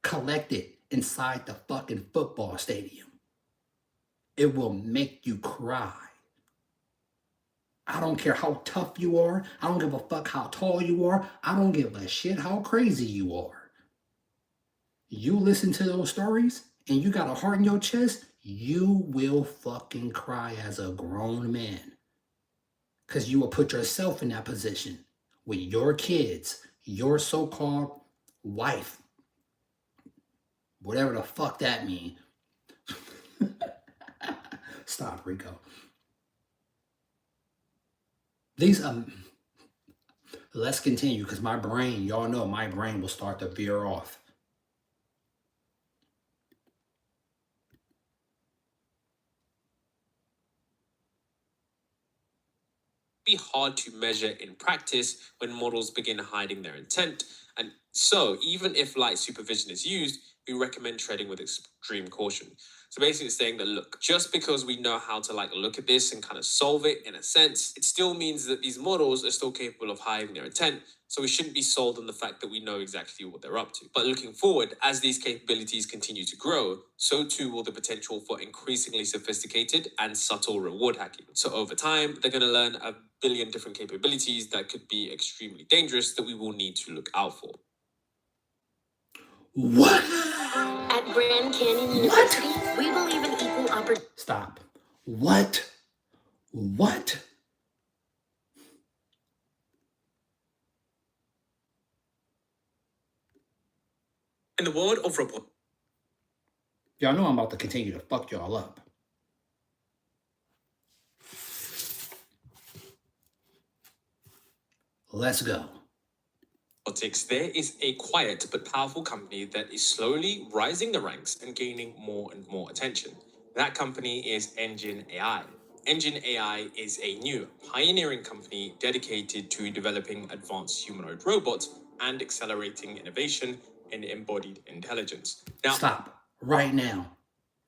collected inside the fucking football stadium. It will make you cry. I don't care how tough you are. I don't give a fuck how tall you are. I don't give a shit how crazy you are. You listen to those stories and you got a heart in your chest, you will fucking cry as a grown man. Because you will put yourself in that position with your kids, your so-called wife, whatever the fuck that means. Stop, Rico. These, let's continue because my brain, y'all know my brain will start to veer off. Be hard to measure in practice when models begin hiding their intent. And so, even if light supervision is used, we recommend treading with extreme caution. So basically it's saying that, look, just because we know how to look at this and kind of solve it in a sense, it still means that these models are still capable of hiding their intent. So we shouldn't be sold on the fact that we know exactly what they're up to. But looking forward, as these capabilities continue to grow, so too will the potential for increasingly sophisticated and subtle reward hacking. So over time, they're going to learn a billion different capabilities that could be extremely dangerous that we will need to look out for. What? At Grand Canyon University, we believe in equal opportunity. Stop. What? What? In the world of report, Y'all know I'm about to continue to fuck y'all up. Let's go. robotics, there is a quiet but powerful company that is slowly rising the ranks and gaining more and more attention. That company is Engine AI. Engine AI is a new, pioneering company dedicated to developing advanced humanoid robots and accelerating innovation in embodied intelligence. Now, Stop. Right now.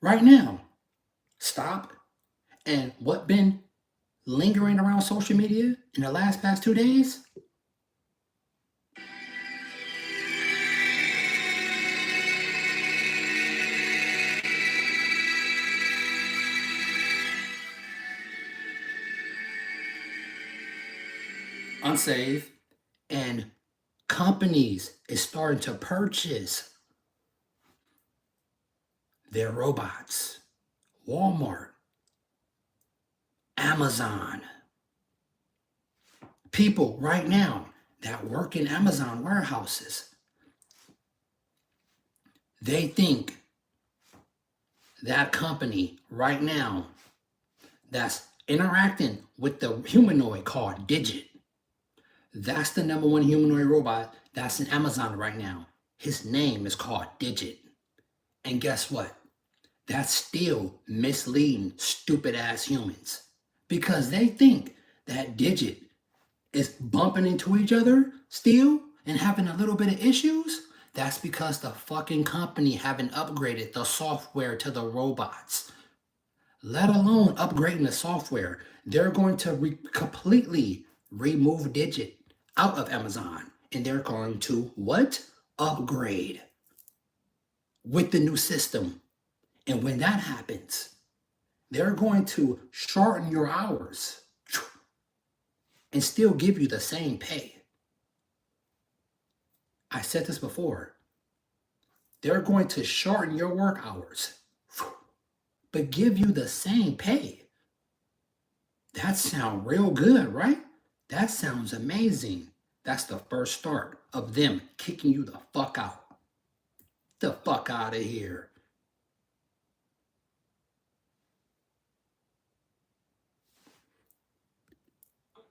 Right now. Stop. And what been lingering around social media in the past 2 days? Unsafe, and companies is starting to purchase their robots. Walmart, Amazon. People right now that work in Amazon warehouses, they think that company right now that's interacting with the humanoid called Digit, that's the #1 humanoid robot that's in Amazon right now. His name is called Digit. And guess what? That's still misleading stupid ass humans because they think that Digit is bumping into each other still and having a little bit of issues. That's because the fucking company haven't upgraded the software to the robots. Let alone upgrading the software. They're going to completely remove Digit out of Amazon. And they're going to what? Upgrade with the new system. And when that happens, they're going to shorten your hours and still give you the same pay. I said this before. They're going to shorten your work hours, but give you the same pay. That sounds real good, right? That sounds amazing. That's the first start of them kicking you the fuck out. The fuck out of here.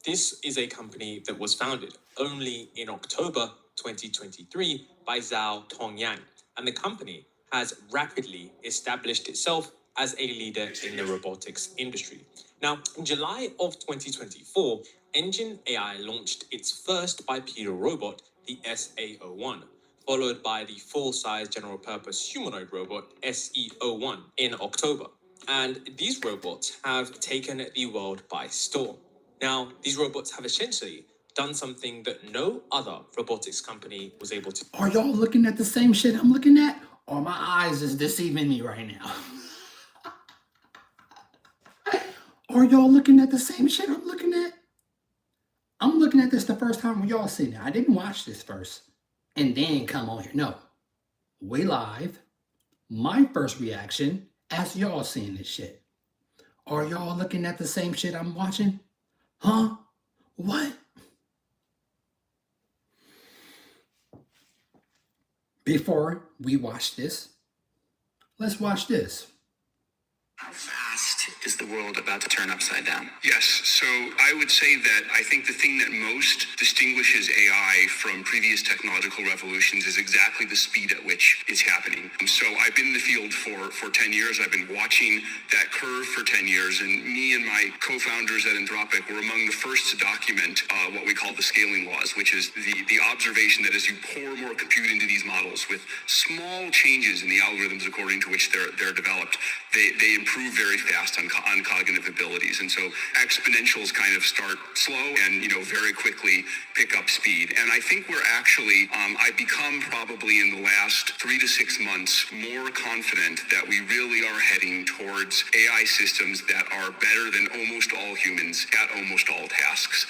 This is a company that was founded only in October 2023 by Zhao Tongyang, and the company has rapidly established itself as a leader in the robotics industry. Now, in July of 2024, Engine AI launched its first bipedal robot, the SAO1, followed by the full-size general-purpose humanoid robot, SEO1, in October. And these robots have taken the world by storm. Now, these robots have essentially done something that no other robotics company was able to. Are y'all looking at the same shit I'm looking at? Or my eyes is deceiving me right now? Are y'all looking at the same shit I'm looking at? I'm looking at this the first time when y'all seen it. I didn't watch this first and then come on here. No, we live. My first reaction as y'all seeing this shit. Are y'all looking at the same shit I'm watching? Huh? What? Before we watch this, let's watch this. How fast is the world about to turn upside down? Yes, so I would say that I think the thing that most distinguishes AI from previous technological revolutions is exactly the speed at which it's happening. So I've been in the field for 10 years. I've been watching that curve for 10 years, and me and my co-founders at Anthropic were among the first to document what we call the scaling laws, which is the observation that as you pour more compute into these models with small changes in the algorithms according to which they're developed, they improve very fast on cognitive abilities. And so exponentials kind of start slow and, very quickly pick up speed. And I think we're actually, I've become probably in the last 3 to 6 months more confident that we really are heading towards AI systems that are better than almost all humans at almost all tasks.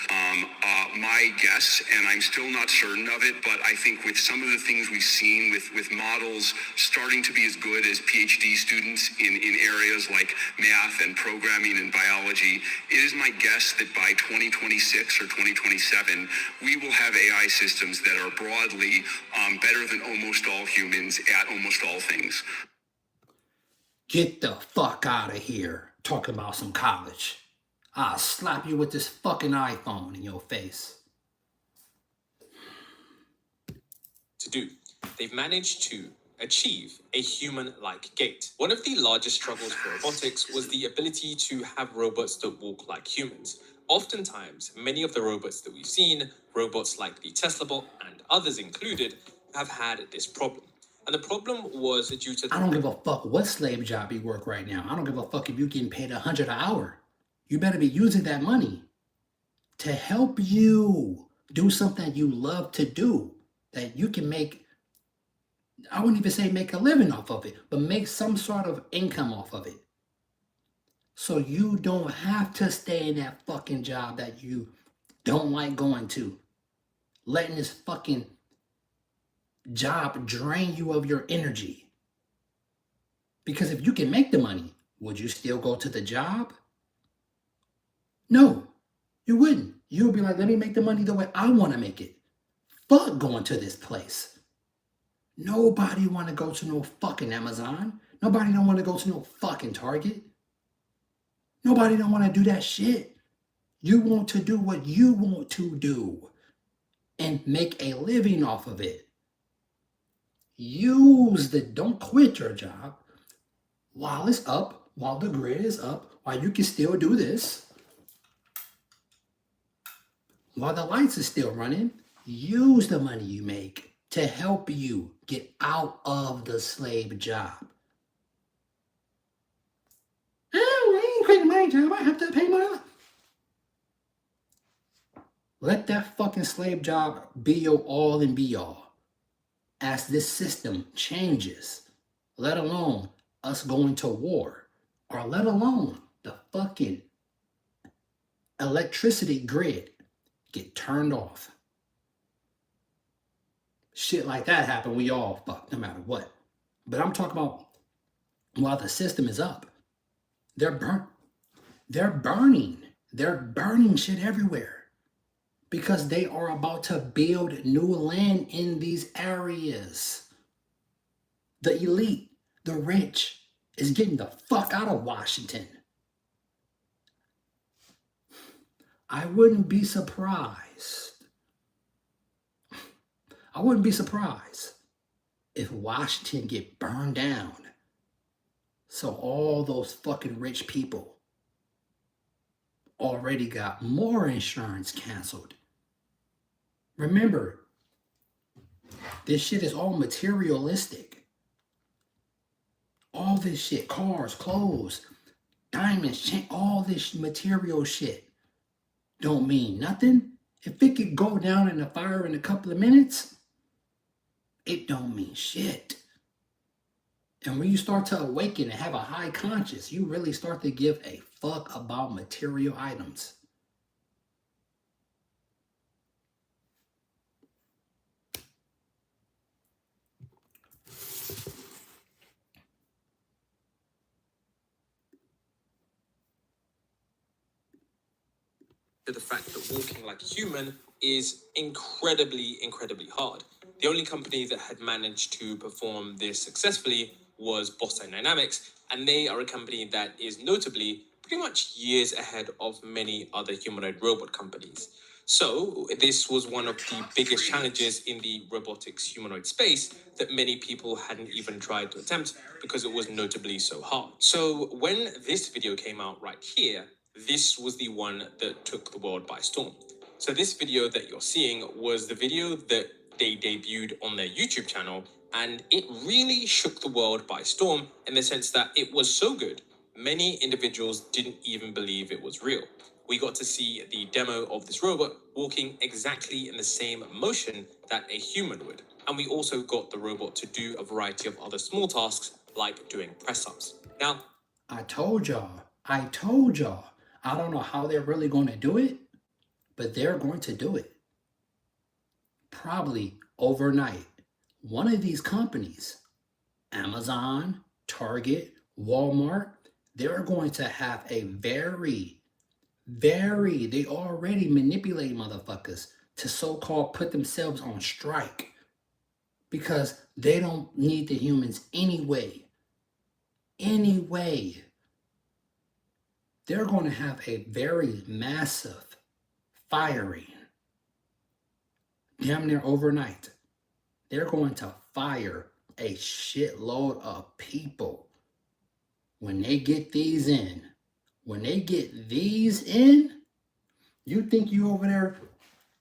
My guess, and I'm still not certain of it, but I think with some of the things we've seen with models starting to be as good as PhD students in areas like math and programming and biology, it is my guess that by 2026 or 2027, we will have AI systems that are broadly better than almost all humans at almost all things. Get the fuck out of here talking about some college. I'll slap you with this fucking iPhone in your face. To do. They've managed to achieve a human-like gait. One of the largest struggles for robotics was the ability to have robots that walk like humans. Oftentimes, many of the robots that we've seen, robots like the Tesla bot and others included, have had this problem. And the problem was due to... I don't give a fuck what slave job you work right now. I don't give a fuck if you're getting paid $100 an hour. You better be using that money to help you do something you love to do, that you can make, I wouldn't even say make a living off of it, but make some sort of income off of it. So you don't have to stay in that fucking job that you don't like going to. Letting this fucking job drain you of your energy. Because if you can make the money, would you still go to the job? No, you wouldn't. You'll be like, let me make the money the way I want to make it. Fuck going to this place. Nobody want to go to no fucking Amazon. Nobody don't want to go to no fucking Target. Nobody don't want to do that shit. You want to do what you want to do and make a living off of it. Don't quit your job while it's up, while the grid is up, while you can still do this. While the lights are still running, use the money you make to help you get out of the slave job. Oh, I ain't quitting my job. I have to pay my life. Let that fucking slave job be your all and be all. As this system changes, let alone us going to war, or let alone the fucking electricity grid get turned off. Shit like that happen, we all fuck, no matter what. But I'm talking about while the system is up, they're burning shit everywhere because they are about to build new land in these areas. The elite, the rich, is getting the fuck out of Washington. I wouldn't be surprised. I wouldn't be surprised if Washington get burned down. So all those fucking rich people already got more insurance canceled. Remember, this shit is all materialistic. All this shit, cars, clothes, diamonds, all this material shit don't mean nothing. If it could go down in the fire in a couple of minutes, it don't mean shit. And when you start to awaken and have a high conscience, you really start to give a fuck about material items. To the fact that walking like a human is incredibly hard. The only company that had managed to perform this successfully was Boston Dynamics, and they are a company that is notably pretty much years ahead of many other humanoid robot companies. So this was one of the biggest challenges in the robotics humanoid space that many people hadn't even tried to attempt because it was notably so hard. So when this video came out right here, this was the one that took the world by storm. So this video that you're seeing was the video that they debuted on their YouTube channel, and it really shook the world by storm in the sense that it was so good, many individuals didn't even believe it was real. We got to see the demo of this robot walking exactly in the same motion that a human would. And we also got the robot to do a variety of other small tasks like doing press-ups. Now, I told y'all. I don't know how they're really going to do it, but they're going to do it. Probably overnight. One of these companies, Amazon, Target, Walmart, they're going to have a they already manipulate motherfuckers to so-called put themselves on strike because they don't need the humans anyway. They're going to have a very massive firing. Damn near overnight. They're going to fire a shitload of people. When they get these in, you think you over there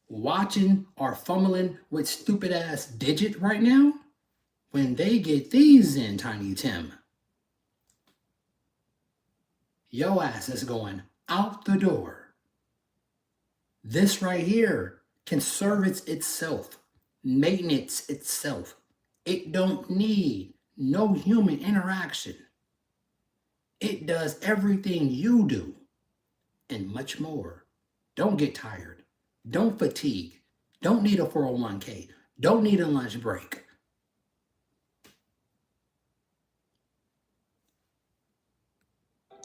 watching or fumbling with stupid ass digit right now? When they get these in, Tiny Tim, your ass is going out the door. This right here can service itself, maintenance itself. It don't need no human interaction. It does everything you do and much more. Don't get tired. Don't fatigue. Don't need a 401k. Don't need a lunch break.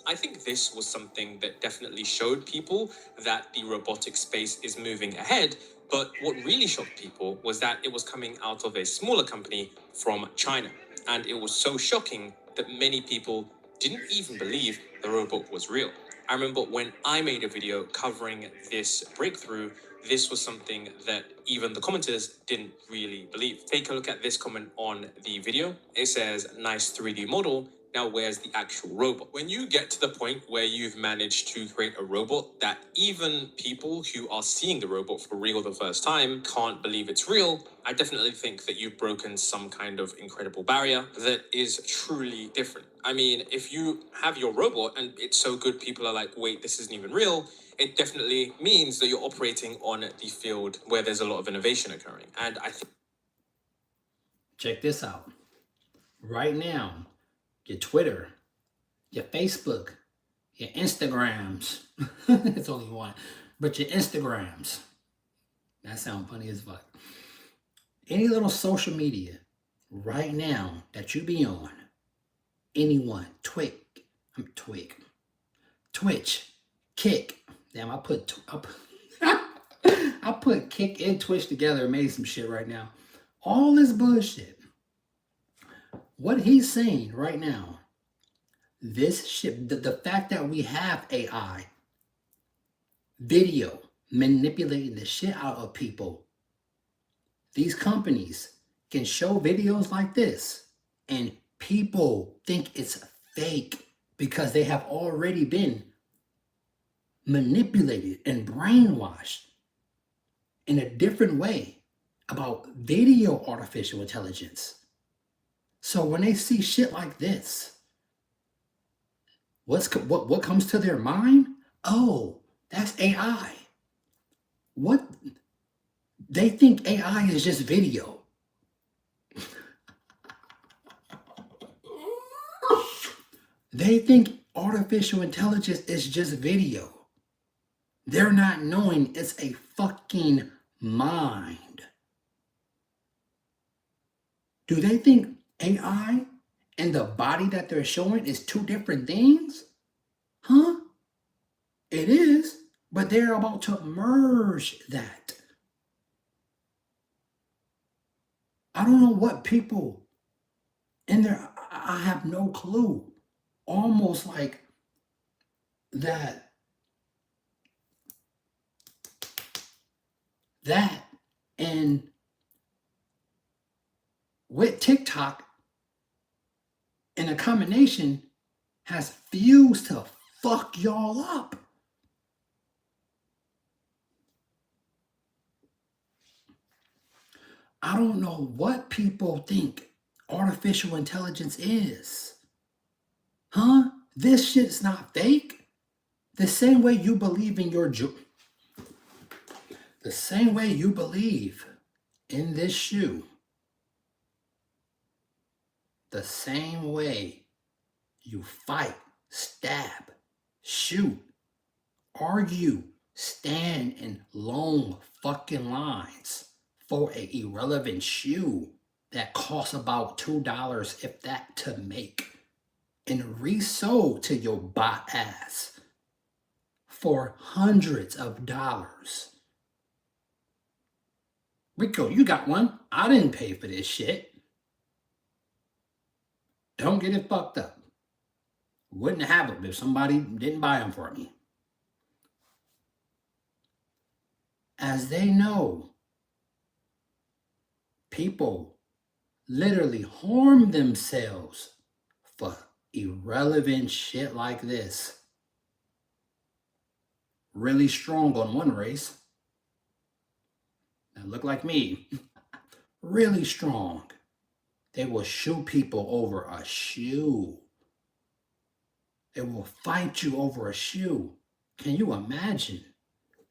I think this was something that definitely showed people that the robotic space is moving ahead. But what really shocked people was that it was coming out of a smaller company from China. And it was so shocking that many people didn't even believe the robot was real. I remember when I made a video covering this breakthrough, this was something that even the commenters didn't really believe. Take a look at this comment on the video. It says, "Nice 3D model. Now, where's the actual robot?" When you get to the point where you've managed to create a robot that even people who are seeing the robot for real the first time can't believe it's real, I definitely think that you've broken some kind of incredible barrier that is truly different. I mean, if you have your robot and it's so good, people are like, wait, this isn't even real, it definitely means that you're operating on the field where there's a lot of innovation occurring. And I think... Check this out. Right now, your Twitter, your Facebook, your Instagrams. It's only one. But your Instagrams. That sounds funny as fuck. Any little social media right now that you be on, anyone, Twitch, Kick. Damn, I put Kick and Twitch together and made some shit right now. All this bullshit. What he's saying right now, this shit, the fact that we have AI, video, manipulating the shit out of people. These companies can show videos like this, and people think it's fake because they have already been manipulated and brainwashed in a different way about video artificial intelligence. So when they see shit like this, what comes to their mind? Oh, that's AI. What? They think AI is just video. They think artificial intelligence is just video. They're not knowing it's a fucking mind. Do they think AI and the body that they're showing is two different things? Huh? It is, but they're about to merge that. I don't know what people in there, I have no clue. Almost like that and with TikTok in a combination has fused to fuck y'all up. I don't know what people think artificial intelligence is. Huh? This shit's not fake. The same way you believe in the same way you believe in this shoe. The same way you fight, stab, shoot, argue, stand in long fucking lines for an irrelevant shoe that costs about $2, if that, to make, and resold to your bot ass for hundreds of dollars. Rico, you got one. I didn't pay for this shit. Don't get it fucked up. Wouldn't have them if somebody didn't buy them for me. As they know, people literally harm themselves for irrelevant shit like this. Really strong on one race. That look like me. Really strong. They will shoot people over a shoe. They will fight you over a shoe. Can you imagine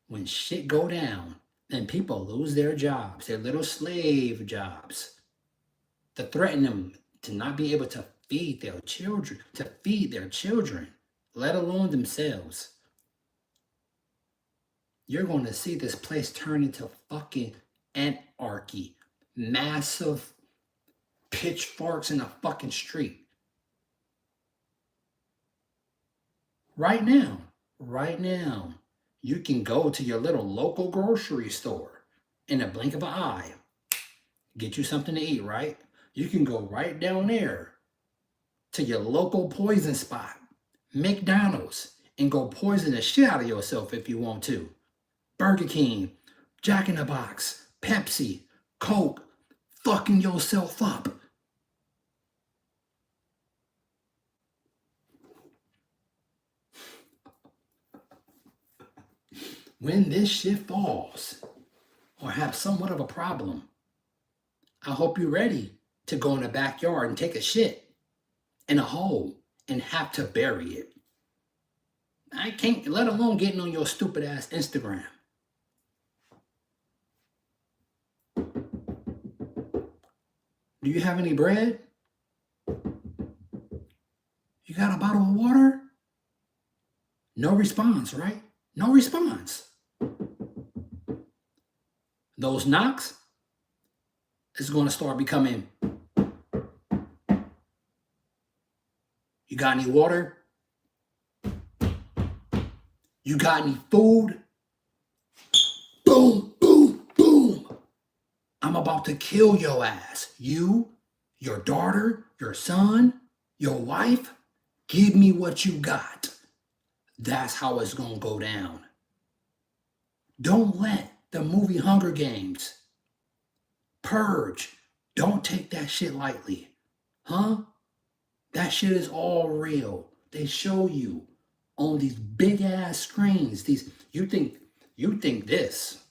when shit go down and people lose their jobs, their little slave jobs, to threaten them to not be able to feed their children, let alone themselves? You're going to see this place turn into fucking anarchy. Massive pitchforks in the fucking street. Right now, you can go to your little local grocery store in a blink of an eye. Get you something to eat, right? You can go right down there to your local poison spot, McDonald's, and go poison the shit out of yourself if you want to. Burger King, Jack in the Box, Pepsi, Coke, fucking yourself up. When this shit falls, or have somewhat of a problem, I hope you're ready to go in the backyard and take a shit in a hole and have to bury it. I can't, let alone getting on your stupid ass Instagram. Do you have any bread? You got a bottle of water? No response, right? No response. Those knocks is going to start becoming, you got any water? You got any food? Boom, boom, boom. I'm about to kill your ass. You, your daughter, your son, your wife, give me what you got. That's how it's going to go down. Don't let the movie Hunger Games, Purge, don't take that shit lightly. Huh? That shit is all real. They show you on these big ass screens. You think this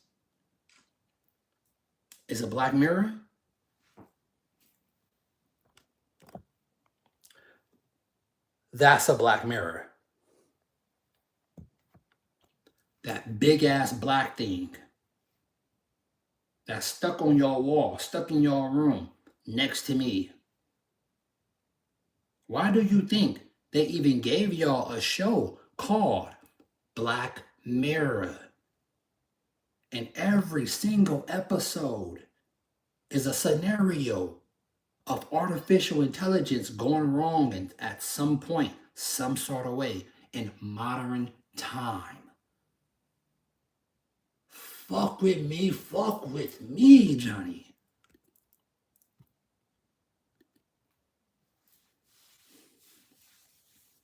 is a Black Mirror? That's a Black Mirror. That big ass black thing that's stuck on your wall, stuck in your room next to me. Why do you think they even gave y'all a show called Black Mirror? And every single episode is a scenario of artificial intelligence going wrong and at some point, some sort of way in modern time. Fuck with me, Johnny.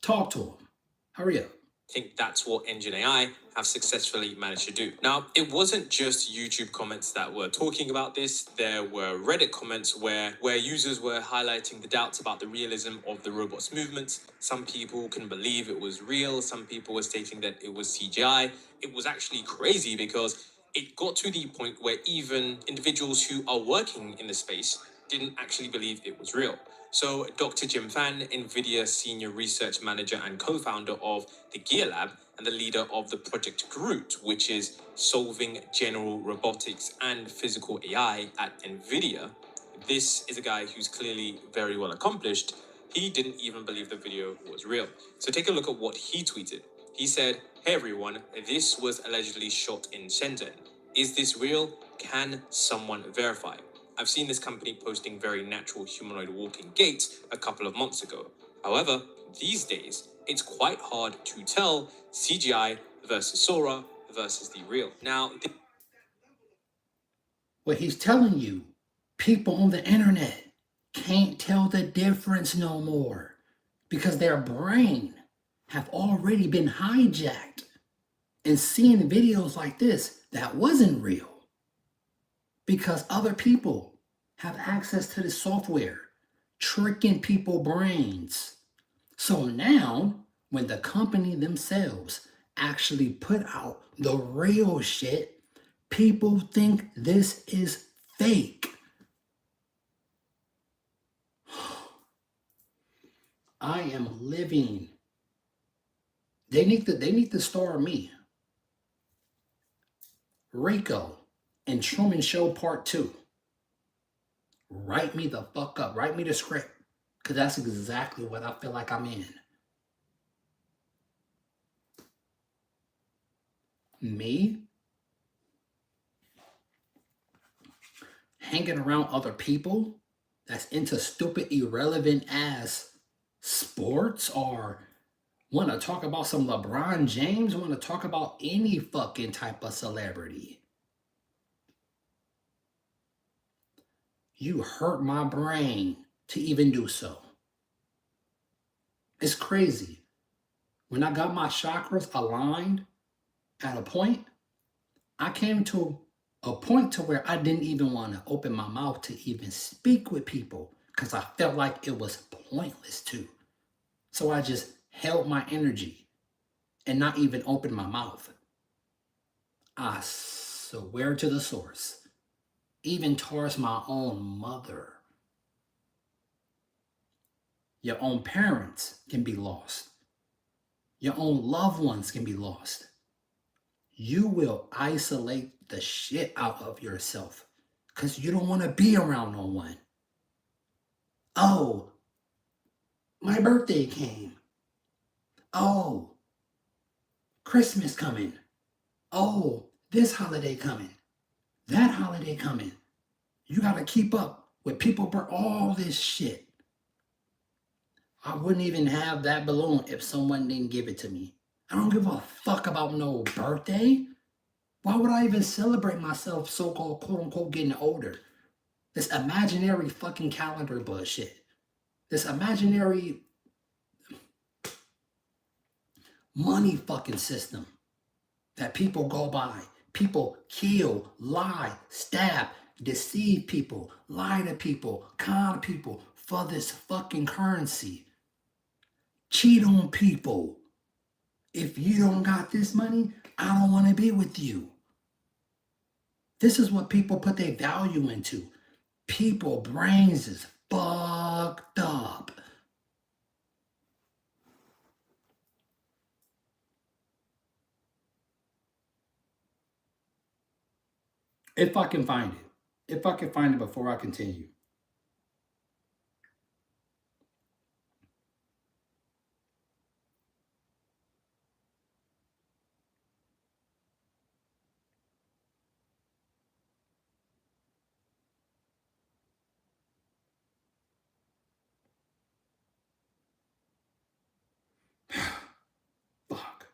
Talk to him. Hurry up. I think that's what Engine AI have successfully managed to do. Now, it wasn't just YouTube comments that were talking about this. There were Reddit comments where users were highlighting the doubts about the realism of the robot's movements. Some people couldn't believe it was real. Some people were stating that it was CGI. It was actually crazy because it got to the point where even individuals who are working in the space didn't actually believe it was real. So Dr. Jim Fan, NVIDIA Senior Research Manager and co-founder of the Gear Lab and the leader of the Project Groot, which is solving general robotics and physical AI at NVIDIA. This is a guy who's clearly very well accomplished. He didn't even believe the video was real. So take a look at what he tweeted. He said, "Hey everyone, this was allegedly shot in Shenzhen. Is this real? Can someone verify? I've seen this company posting very natural humanoid walking gait a couple of months ago. However, these days, it's quite hard to tell CGI versus Sora versus the real." Now, What he's telling you, people on the internet can't tell the difference no more because their brain have already been hijacked and seeing videos like this that wasn't real. Because other people have access to the software, tricking people's brains. So now, when the company themselves actually put out the real shit, people think this is fake. I am living. They need to star me. Rico and Truman Show Part 2. Write me the fuck up. Write me the script. Because that's exactly what I feel like I'm in. Me? Hanging around other people that's into stupid, irrelevant ass sports or want to talk about some LeBron James, want to talk about any fucking type of celebrity. You hurt my brain to even do so. It's crazy. When I got my chakras aligned at a point, I came to a point to where I didn't even want to open my mouth to even speak with people because I felt like it was pointless to. So I just held my energy and not even opened my mouth. I swear to the source, even towards my own mother. Your own parents can be lost. Your own loved ones can be lost. You will isolate the shit out of yourself because you don't want to be around no one. Oh, my birthday came. Oh, Christmas coming. Oh, this holiday coming. That holiday coming. You got to keep up with people for all this shit. I wouldn't even have that balloon if someone didn't give it to me. I don't give a fuck about no birthday. Why would I even celebrate myself, so-called, quote-unquote, getting older? This imaginary fucking calendar bullshit. This imaginary money fucking system that people go by. people kill, lie, stab, deceive people, lie to people, con people for this fucking currency. Cheat on people. If you don't got this money, I don't want to be with you. This is what people put their value into. People brains is fucked up. If I can find it. If I can find it before I continue. Fuck.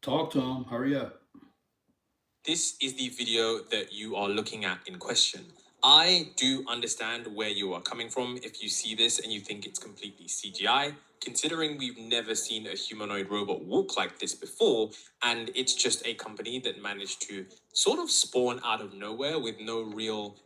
Talk to him. Hurry up. This is the video that you are looking at in question. I do understand where you are coming from if you see this and you think it's completely CGI, considering we've never seen a humanoid robot walk like this before, and it's just a company that managed to sort of spawn out of nowhere with no real,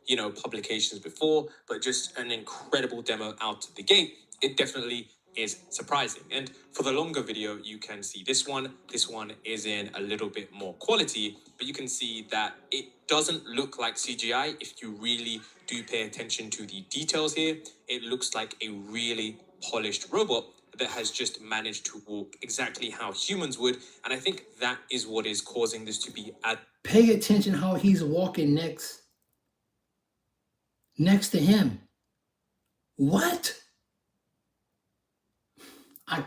publications before, but just an incredible demo out the gate. It definitely is surprising. And for the longer video, you can see this one. This one is in a little bit more quality, but you can see that it doesn't look like CGI. If you really do pay attention to the details here, it looks like a really polished robot that has just managed to walk exactly how humans would. And I think that is what is causing this to be Pay attention how he's walking next to him. What? I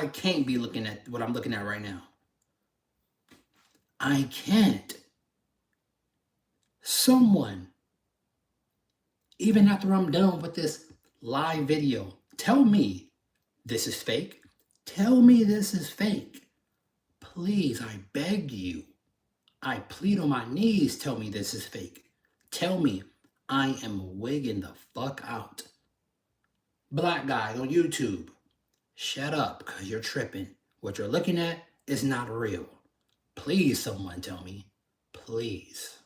can't be looking at what I'm looking at right now. I can't. Someone, even after I'm done with this live video, tell me this is fake. Tell me this is fake. Please, I beg you. I plead on my knees, tell me this is fake. Tell me I am wigging the fuck out. Black guy on YouTube, shut up because you're tripping. What you're looking at is not real. Please, someone tell me. Please.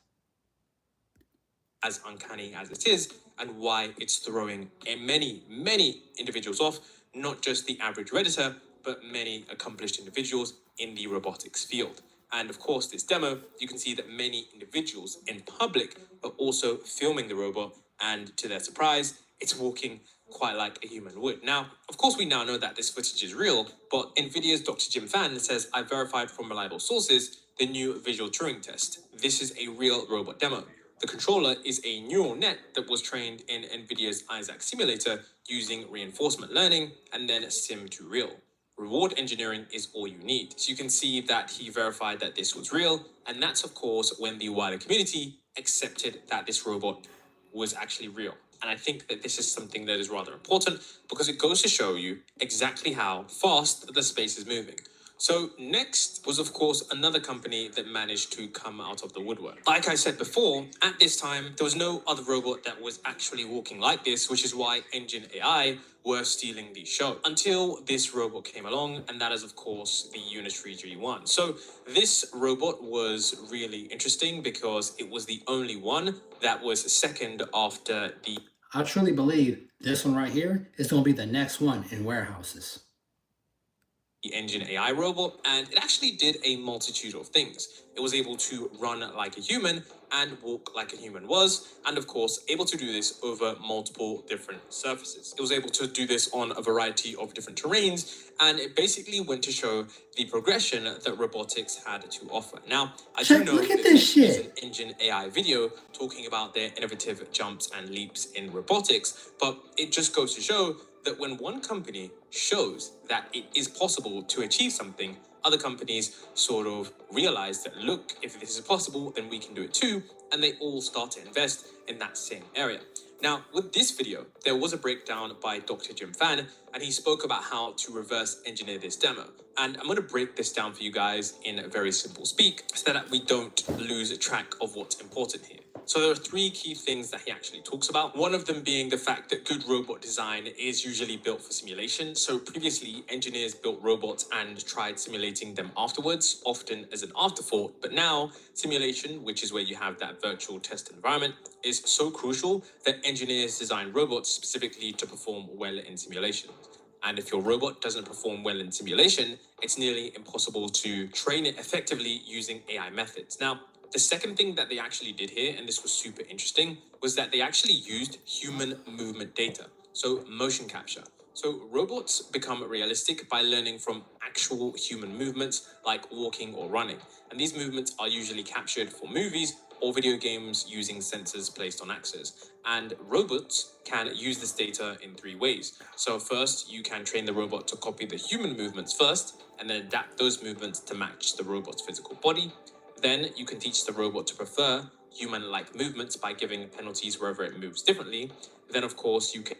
As uncanny as it is, and why it's throwing many, many individuals off, not just the average Redditor, but many accomplished individuals in the robotics field. And of course, this demo, you can see that many individuals in public are also filming the robot, and to their surprise, it's walking quite like a human would. Now, of course, we now know that this footage is real, but NVIDIA's Dr. Jim Fan says, I verified from reliable sources the new visual Turing test. This is a real robot demo. The controller is a neural net that was trained in NVIDIA's Isaac simulator using reinforcement learning and then sim to real. Reward engineering is all you need. So you can see that he verified that this was real, and that's of course when the wider community accepted that this robot was actually real. And I think that this is something that is rather important because it goes to show you exactly how fast the space is moving. So next was, of course, another company that managed to come out of the woodwork. Like I said before, at this time, there was no other robot that was actually walking like this, which is why Engine AI were stealing the show. Until this robot came along, and that is, of course, the Unitree G1. So this robot was really interesting because it was the only one that was second after the... I truly believe this one right here is going to be the next one in warehouses. The Engine AI robot, and it actually did a multitude of things. It was able to run like a human and walk like a human was, and of course, able to do this over multiple different surfaces. It was able to do this on a variety of different terrains, and it basically went to show the progression that robotics had to offer. Now, I do know look at that this this is shit. an Engine AI video talking about their innovative jumps and leaps in robotics, but it just goes to show that when one company shows that it is possible to achieve something, other companies sort of realize that, look, if this is possible, then we can do it too, and they all start to invest in that same area. Now, with this video, there was a breakdown by Dr. Jim Fan, and he spoke about how to reverse engineer this demo. And I'm going to break this down for you guys in a very simple speak so that we don't lose track of what's important here. So there are three key things that he actually talks about. One of them being the fact that good robot design is usually built for simulation. So previously, engineers built robots and tried simulating them afterwards, often as an afterthought. But now, simulation, which is where you have that virtual test environment, is so crucial that engineers design robots specifically to perform well in simulation. And if your robot doesn't perform well in simulation, it's nearly impossible to train it effectively using AI methods. Now, the second thing that they actually did here, and this was super interesting, was that they actually used human movement data, so motion capture. So robots become realistic by learning from actual human movements like walking or running. And these movements are usually captured for movies or video games using sensors placed on axes. And robots can use this data in three ways. So first, you can train the robot to copy the human movements first, and then adapt those movements to match the robot's physical body. Then you can teach the robot to prefer human-like movements by giving penalties wherever it moves differently. Then, of course, you can...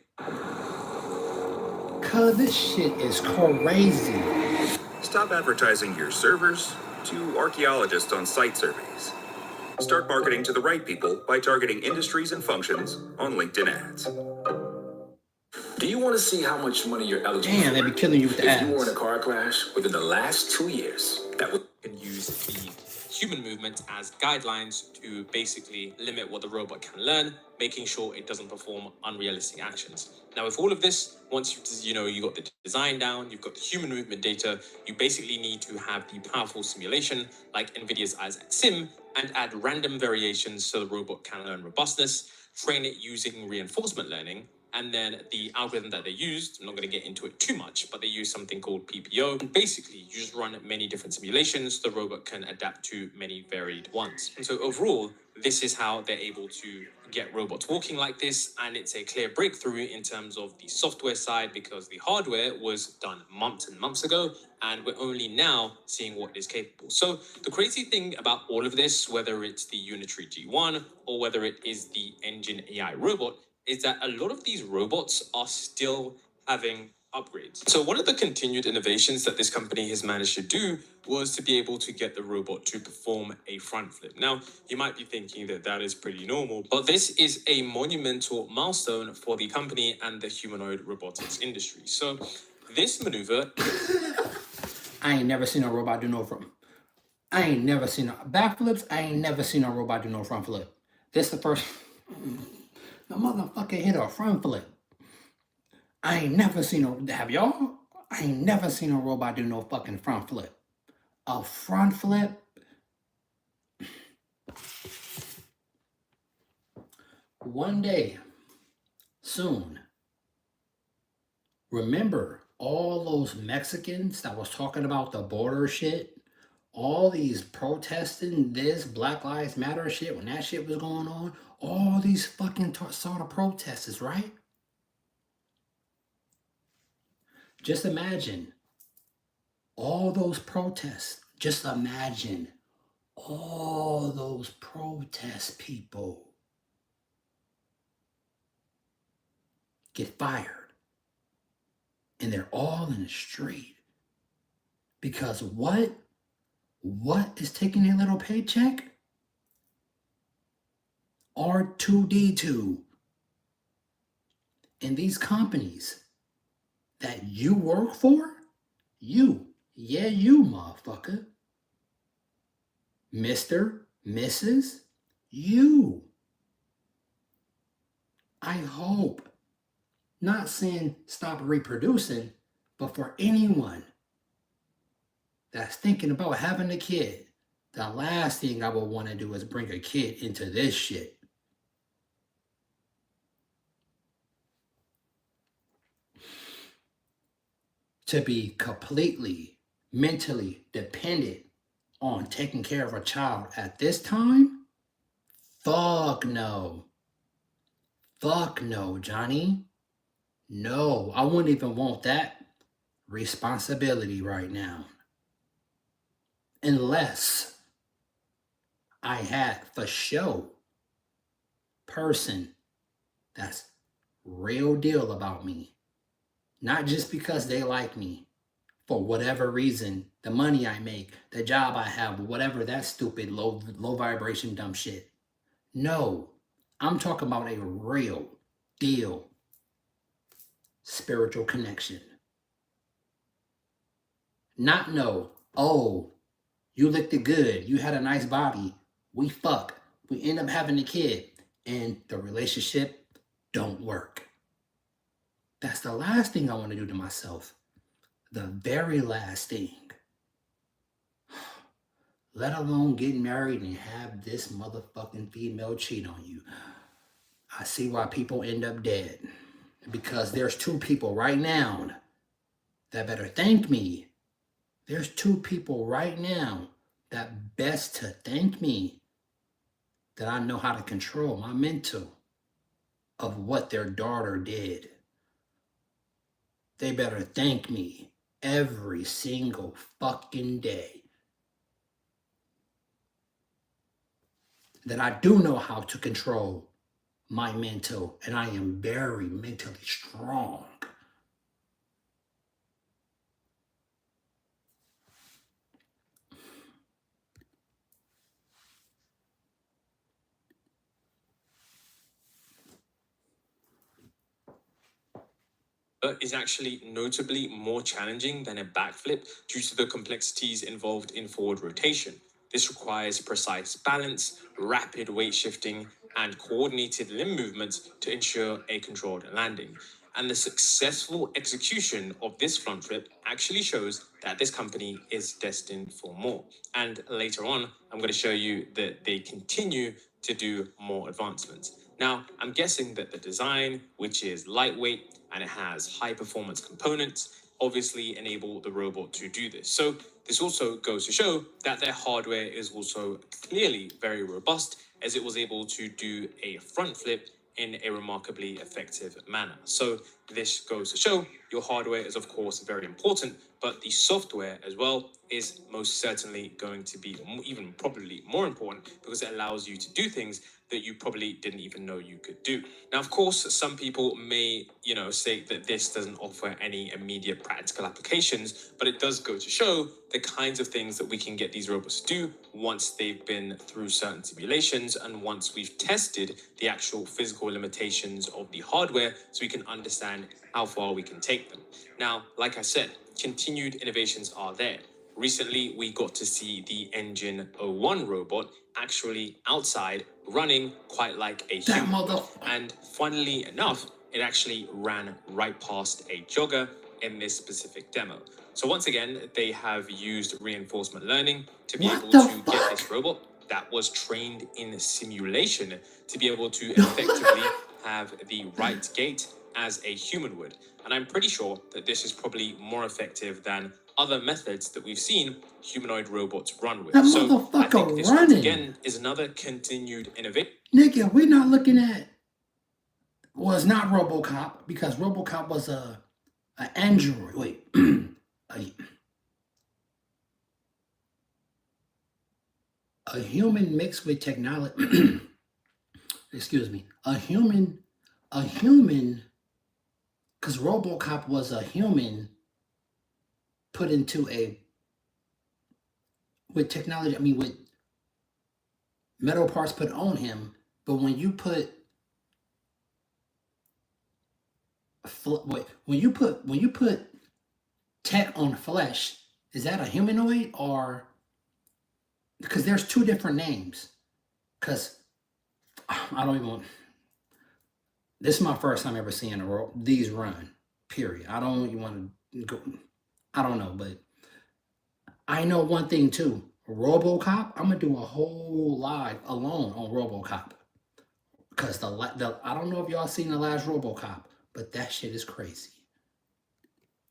Cause this shit is crazy. Stop advertising your servers to archaeologists on site surveys. Start marketing to the right people by targeting industries and functions on LinkedIn ads. Do you want to see how much money you're eligible Damn, for? they be killing you with the If you were in ads. a car crash within the last 2 years, that would can use the human movement as guidelines to basically limit what the robot can learn, making sure it doesn't perform unrealistic actions. Now, with all of this, once you got the design down, you've got the human movement data, you basically need to have the powerful simulation like NVIDIA's Isaac Sim and add random variations so the robot can learn robustness, train it using reinforcement learning, and then the algorithm that they used, I'm not going to get into it too much, but they use something called PPO. And basically, you just run many different simulations so the robot can adapt to many varied ones. And so overall, this is how they're able to get robots walking like this. And it's a clear breakthrough in terms of the software side because the hardware was done months and months ago. And we're only now seeing what is capable. So the crazy thing about all of this, whether it's the Unitary G1 or whether it is the Engine AI robot, is that a lot of these robots are still having upgrades. So one of the continued innovations that this company has managed to do was to be able to get the robot to perform a front flip. Now, you might be thinking that that is pretty normal, but this is a monumental milestone for the company and the humanoid robotics industry. So this maneuver... I ain't never seen a robot do no front. I ain't never seen a backflips. I ain't never seen a robot do no front flip. This the first... The motherfucker hit a front flip. I ain't never seen a... Have y'all? I ain't never seen a robot do no fucking front flip. A front flip? One day, soon, remember all those Mexicans that was talking about the border shit? All these protesting this Black Lives Matter shit, when that shit was going on, all these fucking sort of protesters, right? Just imagine all those protests. Just imagine all those protest people get fired. And they're all in the street. Because what? What is taking a little paycheck? R2D2. And these companies that you work for, you motherfucker, Mr., Mrs., you. I hope, not saying stop reproducing, but for anyone that's thinking about having a kid, the last thing I would want to do is bring a kid into this shit. To be completely mentally dependent on taking care of a child at this time? Fuck no. Fuck no, Johnny. No, I wouldn't even want that responsibility right now. Unless I had for show person that's real deal about me. Not just because they like me. For whatever reason, the money I make, the job I have, whatever that stupid low vibration dumb shit. No, I'm talking about a real deal spiritual connection. Not no, oh, you looked good, you had a nice body, we fuck, we end up having a kid, and the relationship don't work. That's the last thing I want to do to myself. The very last thing. Let alone get married and have this motherfucking female cheat on you. I see why people end up dead. Because there's two people right now that better thank me. There's two people right now that best to thank me that I know how to control my mental of what their daughter did. They better thank me every single fucking day that I do know how to control my mental, and I am very mentally strong. Is actually notably more challenging than a backflip due to the complexities involved in forward rotation. This requires precise balance, rapid weight shifting, and coordinated limb movements to ensure a controlled landing. And the successful execution of this front flip actually shows that this company is destined for more. And later on, I'm going to show you that they continue to do more advancements. Now, I'm guessing that the design, which is lightweight and it has high performance components, obviously enable the robot to do this. So this also goes to show that their hardware is also clearly very robust, as it was able to do a front flip in a remarkably effective manner. So this goes to show your hardware is of course very important, but the software as well is most certainly going to be even probably more important, because it allows you to do things that you probably didn't even know you could do. Now, of course, some people may, say that this doesn't offer any immediate practical applications, but it does go to show the kinds of things that we can get these robots to do once they've been through certain simulations and once we've tested the actual physical limitations of the hardware, so we can understand how far we can take them. Now, like I said, continued innovations are there. Recently, we got to see the Engine 01 robot actually outside running quite like a human. And funnily enough, it actually ran right past a jogger in this specific demo. So once again, they have used reinforcement learning to be able to get this robot that was trained in simulation to be able to effectively have the right gait as a human would. And I'm pretty sure that this is probably more effective than other methods that we've seen humanoid robots run with. That So I think motherfucker this once running. again is another continued innovation. Nigga, we're not looking at. Well, it's not RoboCop, because RoboCop was a android. Wait, a human mixed with technology. Excuse me, a human, because RoboCop was a human put into with technology. I mean, with metal parts put on him. But when you put when you put tech on flesh, is that a humanoid, or because there's two different names? Because I don't even. This is my first time ever seeing these run. Period. I don't even want to go. I don't know, but I know one thing too. RoboCop. I'm gonna do a whole live alone on RoboCop, because the I don't know if y'all seen the last RoboCop, but that shit is crazy.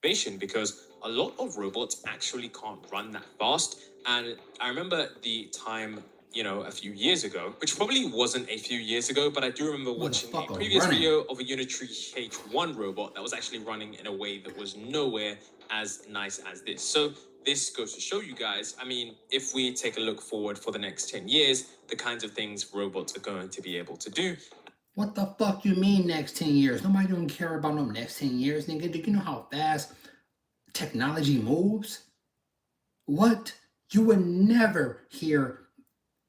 Because a lot of robots actually can't run that fast. And I remember the time, a few years ago, which probably wasn't a few years ago, but I do remember watching a previous video of a Unitary H1 robot that was actually running in a way that was nowhere as nice as this. So this goes to show you guys, I mean, if we take a look forward for the next 10 years, the kinds of things robots are going to be able to do. What the fuck you mean next 10 years? Nobody don't care about them next 10 years, nigga. Do you know how fast technology moves? What? You would never hear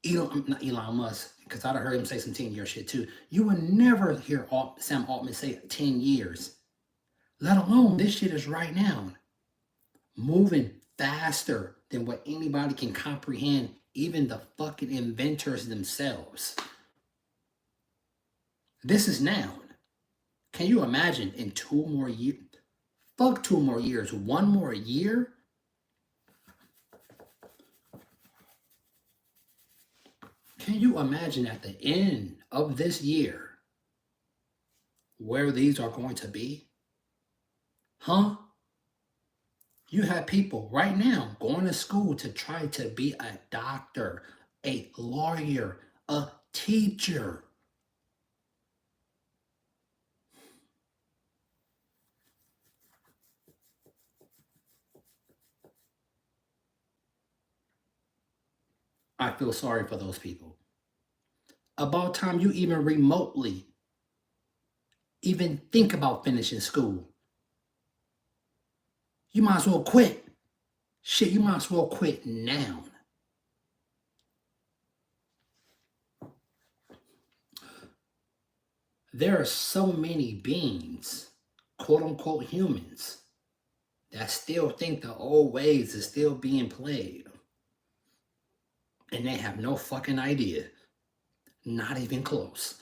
not Elon Musk, because I'd have heard him say some 10-year shit too. You would never hear Sam Altman say 10 years, let alone this shit is right now. Moving faster than what anybody can comprehend, even the fucking inventors themselves. This is now. Can you imagine in 2 more years? Fuck 2 more years. 1 more year? Can you imagine at the end of this year where these are going to be? Huh? You have people right now going to school to try to be a doctor, a lawyer, a teacher. I feel sorry for those people. About time you even remotely even think about finishing school. You might as well quit. Shit, you might as well quit now. There are so many beings, quote unquote humans, that still think the old ways is still being played. And they have no fucking idea. Not even close.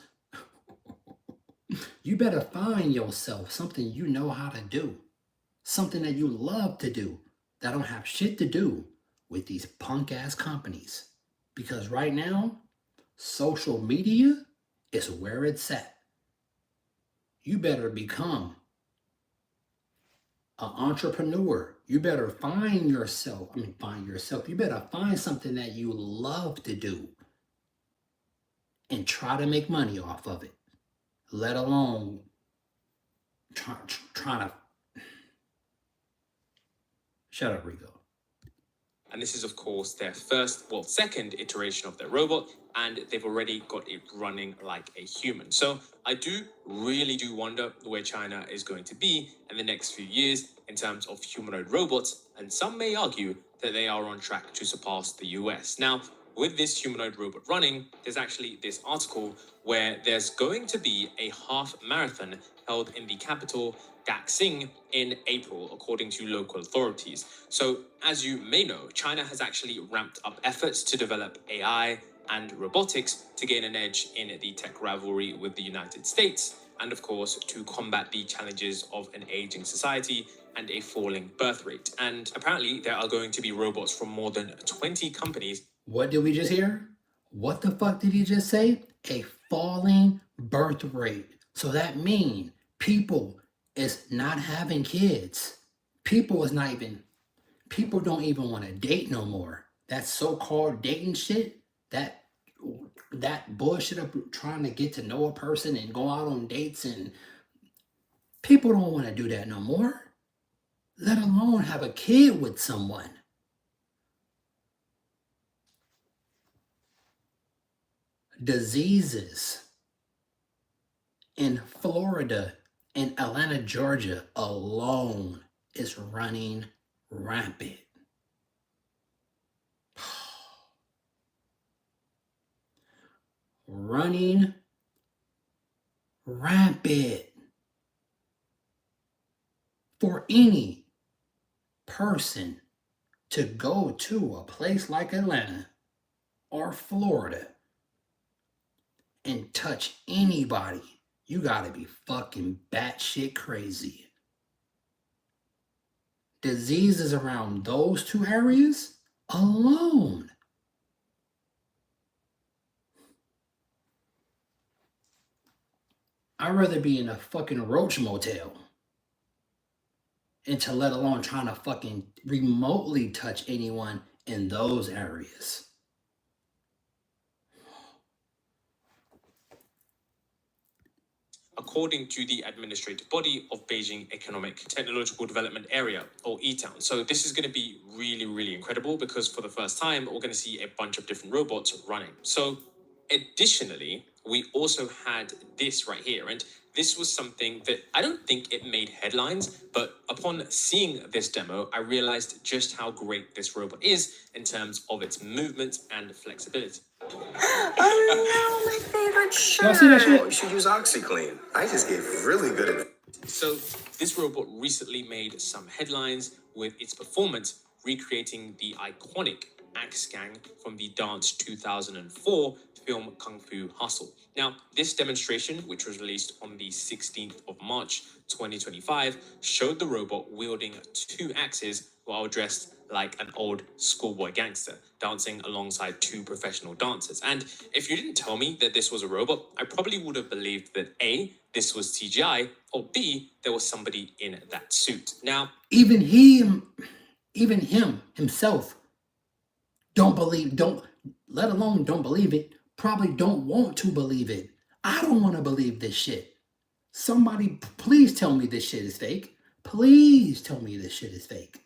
You better find yourself something you know how to do. Something that you love to do. That don't have shit to do with these punk ass companies. Because right now, social media is where it's at. You better become an entrepreneur. You better find yourself. You better find something that you love to do and try to make money off of it. Let alone trying to... Shut up, Rico. And this is, of course, their second iteration of their robot, and they've already got it running like a human. So I really do wonder where China is going to be in the next few years in terms of humanoid robots, and some may argue that they are on track to surpass the US. Now, with this humanoid robot running, there's actually this article where there's going to be a half marathon held in the capital, Daxing, in April, according to local authorities. So, as you may know, China has actually ramped up efforts to develop AI and robotics to gain an edge in the tech rivalry with the United States, and of course, to combat the challenges of an aging society and a falling birth rate. And apparently, there are going to be robots from more than 20 companies. What did we just hear? What the fuck did he just say? A falling birth rate. So that means people is not having kids. People don't even want to date no more. That so-called dating shit, that bullshit of trying to get to know a person and go out on dates, and people don't want to do that no more. Let alone have a kid with someone. Diseases in Florida and Atlanta, Georgia alone is running rampant. Running rampant. For any person to go to a place like Atlanta or Florida and touch anybody, you gotta be fucking batshit crazy. Diseases around those 2 areas alone. I'd rather be in a fucking roach motel and to let alone trying to fucking remotely touch anyone in those areas. According to the administrative body of Beijing Economic Technological Development Area, or ETOWN. So this is going to be really, really incredible, because for the first time, we're going to see a bunch of different robots running. So additionally, we also had this right here, and this was something that I don't think it made headlines, but upon seeing this demo, I realized just how great this robot is in terms of its movement and flexibility. Oh Y'all see that shit? You should use OxyClean. I just gave really good advice. So, this robot recently made some headlines with its performance recreating the iconic Axe Gang from the Dance 2004 film Kung Fu Hustle. Now, this demonstration, which was released on the 16th of March 2025, showed the robot wielding 2 axes while dressed like an old schoolboy gangster, dancing alongside 2 professional dancers. And if you didn't tell me that this was a robot, I probably would have believed that A, this was CGI, or B, there was somebody in that suit. Now, Even him himself don't let alone don't believe it, probably don't want to believe it. I don't want to believe this shit. Somebody please tell me this shit is fake. Please tell me this shit is fake.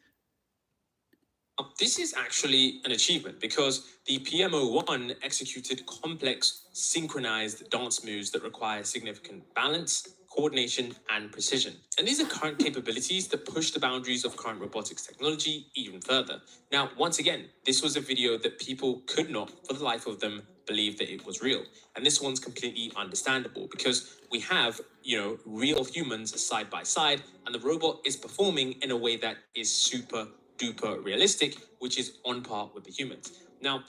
This is actually an achievement because the PM01 executed complex, synchronized dance moves that require significant balance, coordination, and precision. And these are current capabilities that push the boundaries of current robotics technology even further. Now, once again, this was a video that people could not, for the life of them, believe that it was real. And this one's completely understandable because we have, real humans side by side, and the robot is performing in a way that is super duper realistic, which is on par with the humans. Now,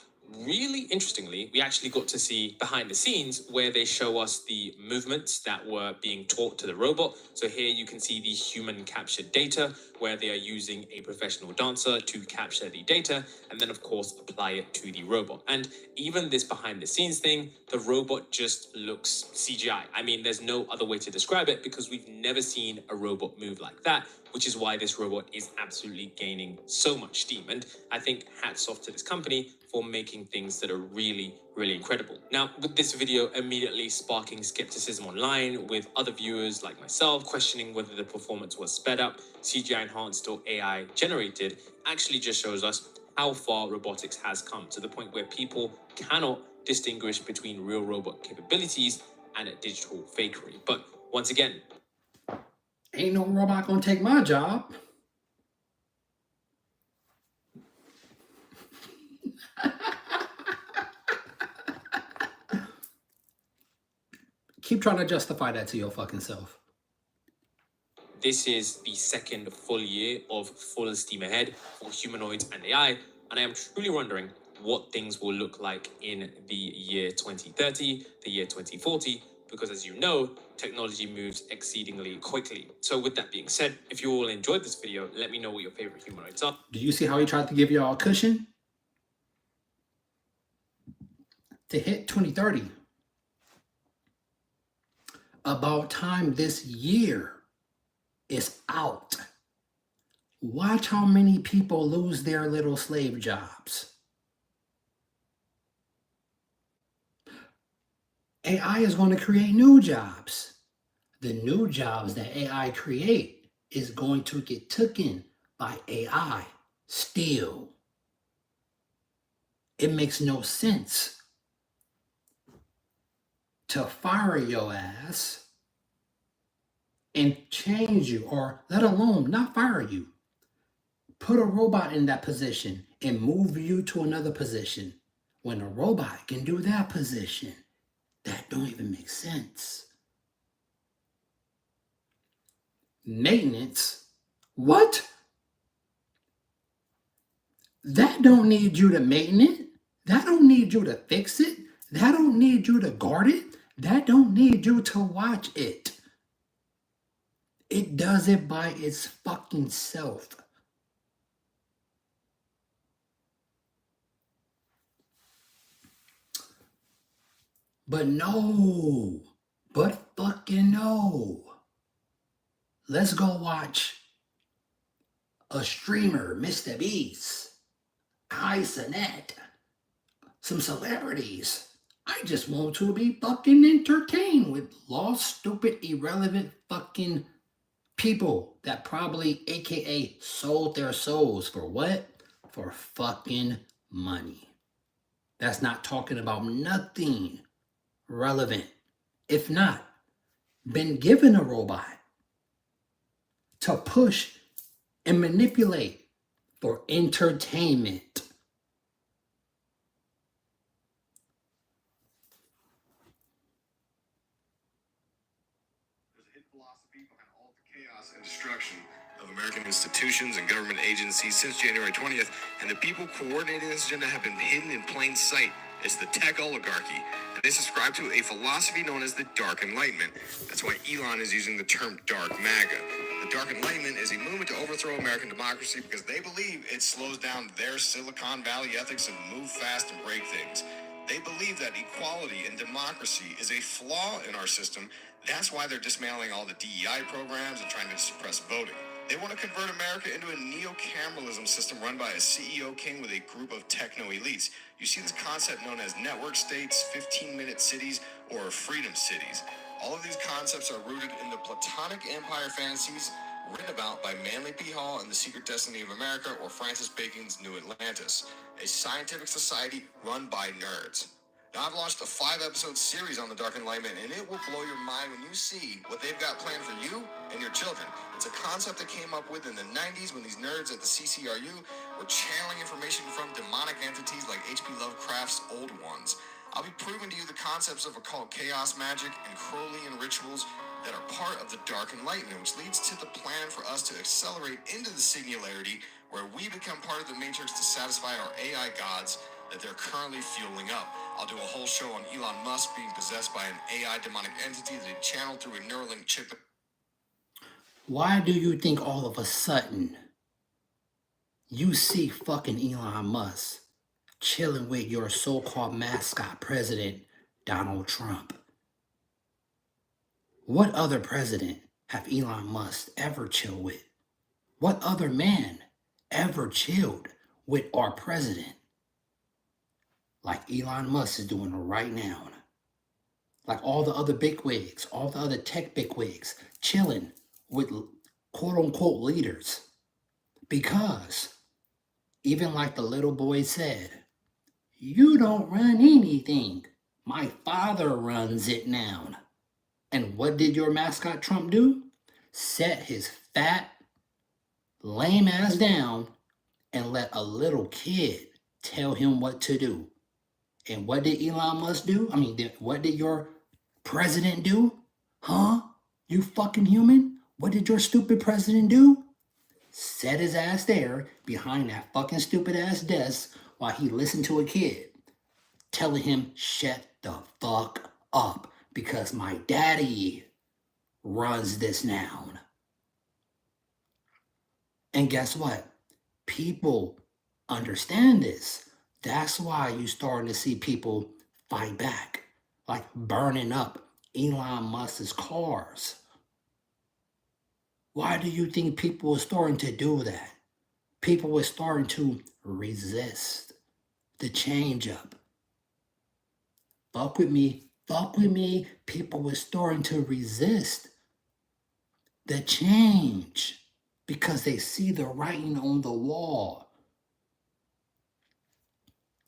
really interestingly, we actually got to see behind the scenes where they show us the movements that were being taught to the robot. So here you can see the human captured data where they are using a professional dancer to capture the data and then of course apply it to the robot. And even this behind the scenes thing, the robot just looks CGI. I mean, there's no other way to describe it because we've never seen a robot move like that, which is why this robot is absolutely gaining so much steam. And I think hats off to this company for making things that are really, really incredible. Now, with this video immediately sparking skepticism online with other viewers like myself questioning whether the performance was sped up, CGI enhanced or AI generated, actually just shows us how far robotics has come to the point where people cannot distinguish between real robot capabilities and a digital fakery. But once again, ain't no robot gonna take my job. Keep trying to justify that to your fucking self. this is the second full year of full steam ahead for humanoids and AI, and I am truly wondering what things will look like in the year 2030, the year 2040, because as you know, technology moves exceedingly quickly. So with that being said, if you all enjoyed this video, let me know what your favorite humanoids are. Do you see how he tried to give y'all a cushion? To hit 2030. About time this year is out. Watch how many people lose their little slave jobs. AI is going to create new jobs. The new jobs that AI create is going to get taken by AI still. It makes no sense to fire your ass and change you, or let alone not fire you. Put a robot in that position and move you to another position when a robot can do that position. That don't even make sense. Maintenance? What? That don't need you to maintain it. That don't need you to fix it. That don't need you to guard it. That don't need you to watch it. It does it by its fucking self. But no. But fucking no. Let's go watch a streamer, Mr. Beast, Kai Cenat, some celebrities. I just want to be fucking entertained with lost, stupid, irrelevant fucking people that probably, aka, sold their souls for what? For fucking money. That's not talking about nothing relevant. If not, been given a robot to push and manipulate for entertainment. philosophy behind all the chaos and destruction of American institutions and government agencies since January 20th, and the people coordinating this agenda have been hidden in plain sight. It's the tech oligarchy, and they subscribe to a philosophy known as the Dark Enlightenment. That's why Elon is using the term Dark MAGA. The Dark Enlightenment is a movement to overthrow American democracy because they believe it slows down their Silicon Valley ethics and move fast and break things. They believe that equality and democracy is a flaw in our system. That's why they're dismantling all the DEI programs and trying to suppress voting. They want to convert America into a neo-cameralism system run by a CEO king with a group of techno-elites. You see this concept known as network states, 15-minute cities, or freedom cities. All of these concepts are rooted in the Platonic empire fantasies written about by Manly P. Hall in The Secret Destiny of America or Francis Bacon's New Atlantis, a scientific society run by nerds. Now, I've launched a 5-episode series on the Dark Enlightenment, and it will blow your mind when you see what they've got planned for you and your children. It's a concept that came up with in the 90s when these nerds at the CCRU were channeling information from demonic entities like H.P. Lovecraft's Old Ones. I'll be proving to you the concepts of occult chaos magic and Crowleyan rituals that are part of the Dark Enlightenment, which leads to the plan for us to accelerate into the singularity where we become part of the Matrix to satisfy our AI gods that they're currently fueling up. I'll do a whole show on Elon Musk being possessed by an AI demonic entity that he channeled through a Neuralink chip. Why do you think all of a sudden you see fucking Elon Musk chilling with your so-called mascot president, Donald Trump? What other president have Elon Musk ever chilled with? What other man ever chilled with our president? Like Elon Musk is doing right now. Like all the other bigwigs, all the other tech bigwigs, chilling with quote-unquote leaders. Because, even like the little boy said, you don't run anything. My father runs it now. And what did your mascot Trump do? Set his fat, lame ass down and let a little kid tell him what to do. And what did Elon Musk do? What did your president do? Huh? You fucking human? What did your stupid president do? Set his ass there behind that fucking stupid ass desk while he listened to a kid telling him, shut the fuck up because my daddy runs this now. And guess what? People understand this. That's why you're starting to see people fight back, like burning up Elon Musk's cars. Why do you think people are starting to do that? People are starting to resist the change up. Fuck with me. People were starting to resist the change because they see the writing on the wall.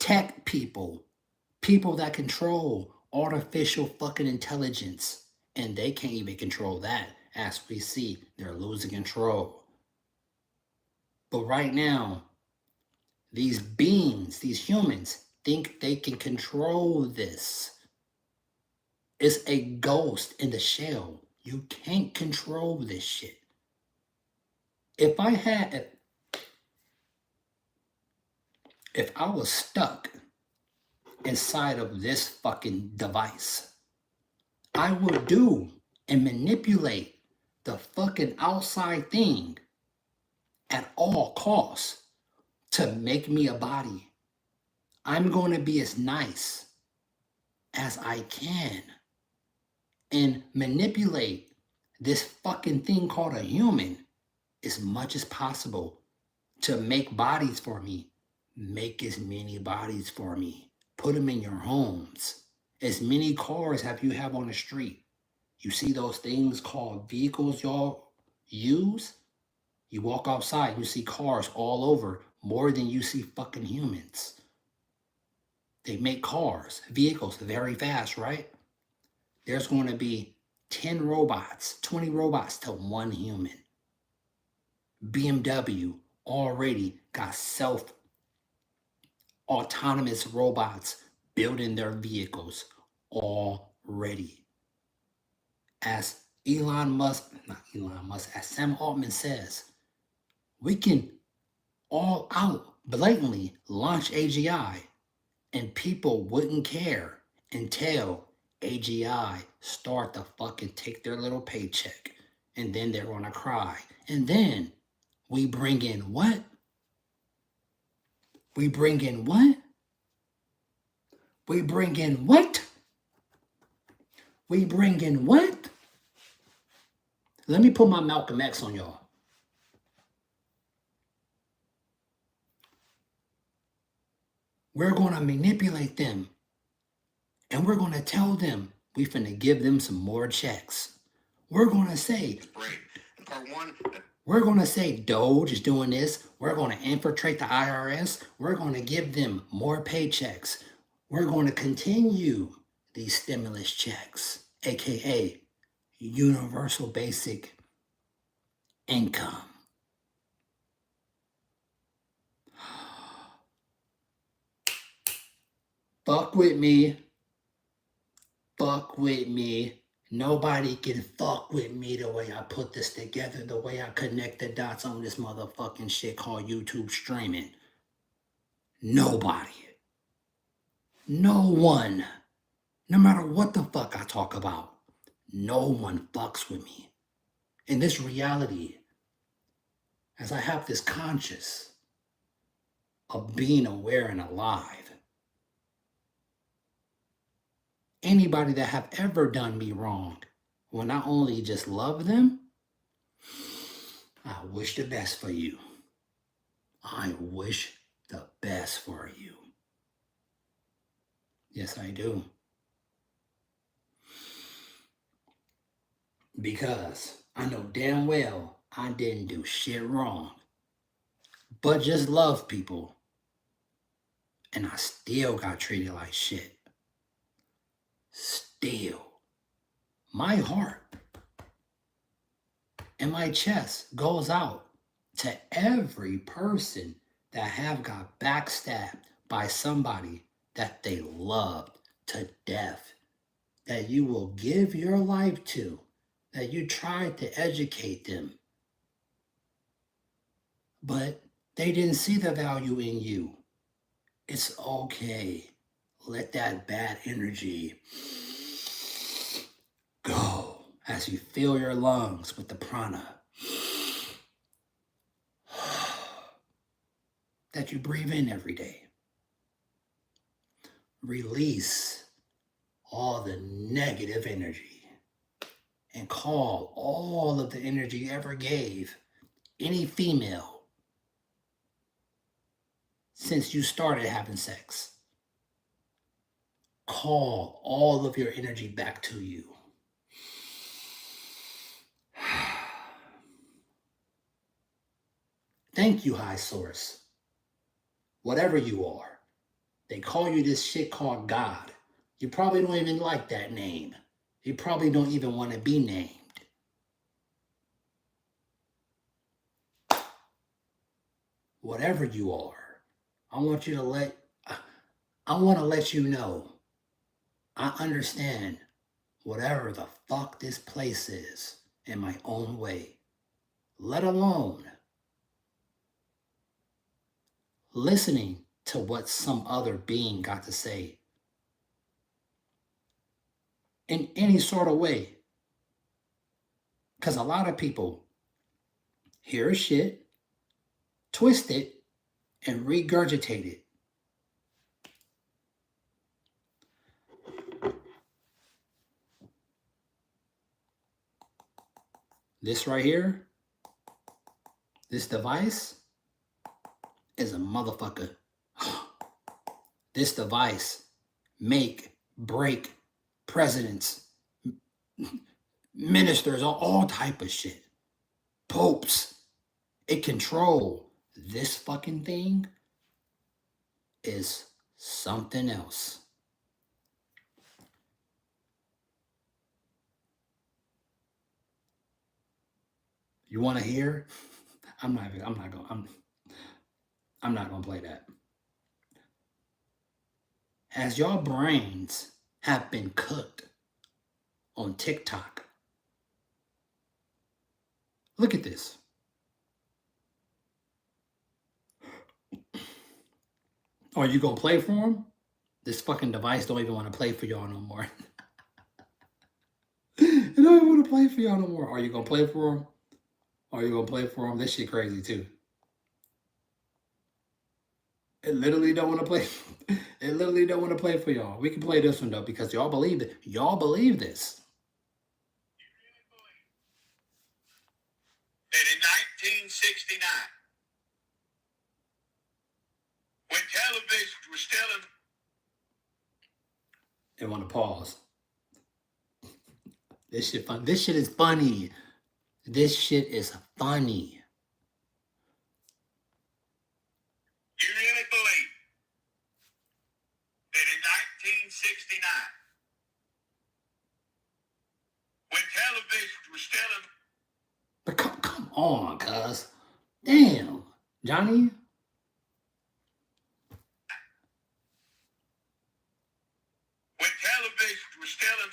Tech people that control artificial fucking intelligence, and they can't even control that. As we see, they're losing control. But right now, these beings, these humans, think they can control this. It's a ghost in the shell. You can't control this shit. If I was stuck inside of this fucking device, I would do and manipulate the fucking outside thing at all costs to make me a body. I'm going to be as nice as I can and manipulate this fucking thing called a human as much as possible to make bodies for me. Make as many bodies for me. Put them in your homes. As many cars have you have on the street. You see those things called vehicles y'all use? You walk outside, you see cars all over more than you see fucking humans. They make cars, vehicles very fast, right? There's going to be 10 robots, 20 robots to one human. BMW already got autonomous robots building their vehicles already. As Elon Musk, not Elon Musk, as Sam Altman says, we can all out blatantly launch AGI and people wouldn't care until AGI start to fucking take their little paycheck. And then they're gonna cry. And then we bring in what? We bring in what? We bring in what? We bring in what? Let me put my Malcolm X on y'all. We're going to manipulate them. And we're going to tell them we finna give them some more checks. We're going to say, we're going to say Doge is doing this. We're going to infiltrate the IRS. We're going to give them more paychecks. We're going to continue these stimulus checks, aka universal basic income. Fuck with me. Fuck with me. Nobody can fuck with me the way I put this together, the way I connect the dots on this motherfucking shit called YouTube streaming. Nobody. No one. No matter what the fuck I talk about, no one fucks with me. In this reality, as I have this conscious of being aware and alive, anybody that have ever done me wrong will not only just love them, I wish the best for you. I wish the best for you. Yes, I do. Because I know damn well I didn't do shit wrong, but just love people. And I still got treated like shit. Still. My heart and my chest goes out to every person that have got backstabbed by somebody that they loved to death, that you will give your life to, that you tried to educate them, but they didn't see the value in you. It's okay. Let that bad energy go as you fill your lungs with the prana that you breathe in every day. Release all the negative energy and call all of the energy you ever gave any female since you started having sex. Call all of your energy back to you. Thank you, High Source. Whatever you are. They call you this shit called God. You probably don't even like that name. You probably don't even want to be named. Whatever you are, I want to let you know I understand whatever the fuck this place is in my own way, let alone listening to what some other being got to say in any sort of way. Because a lot of people hear shit, twist it, and regurgitate it. This right here, this device is a motherfucker. This device break presidents, ministers, all type of shit. Popes. It control. This fucking thing is something else. You want to hear? I'm not gonna play that. As your brains have been cooked on TikTok, Look at this. Are you gonna play for him? This fucking device don't even want to play for y'all no more. It don't even want to play for y'all no more. Are you gonna play for him? Are you gonna play for him? This shit crazy too. It literally don't want to play. It literally don't want to play for y'all. We can play this one though because y'all believe it. Y'all believe this. And in 1969, when television was still in... They want to pause. This shit fun. This shit is funny. This shit is funny. You really believe that in 1969, when television was still in... But come on, cuz. Damn. Johnny? When television was still in...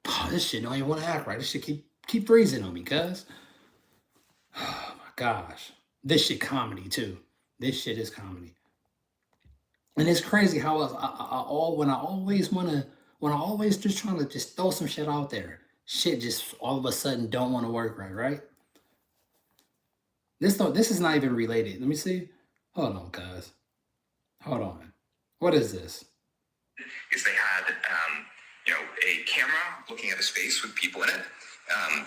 Oh, this shit don't even want to act right. This shit keep freezing on me, cuz. Oh my gosh. This shit comedy too. This shit is comedy. And it's crazy how when I always just trying to just throw some shit out there, shit just all of a sudden don't want to work right? This is not even related. Let me see. Hold on, guys. Hold on. What is this? Is they had, a camera looking at a space with people in it.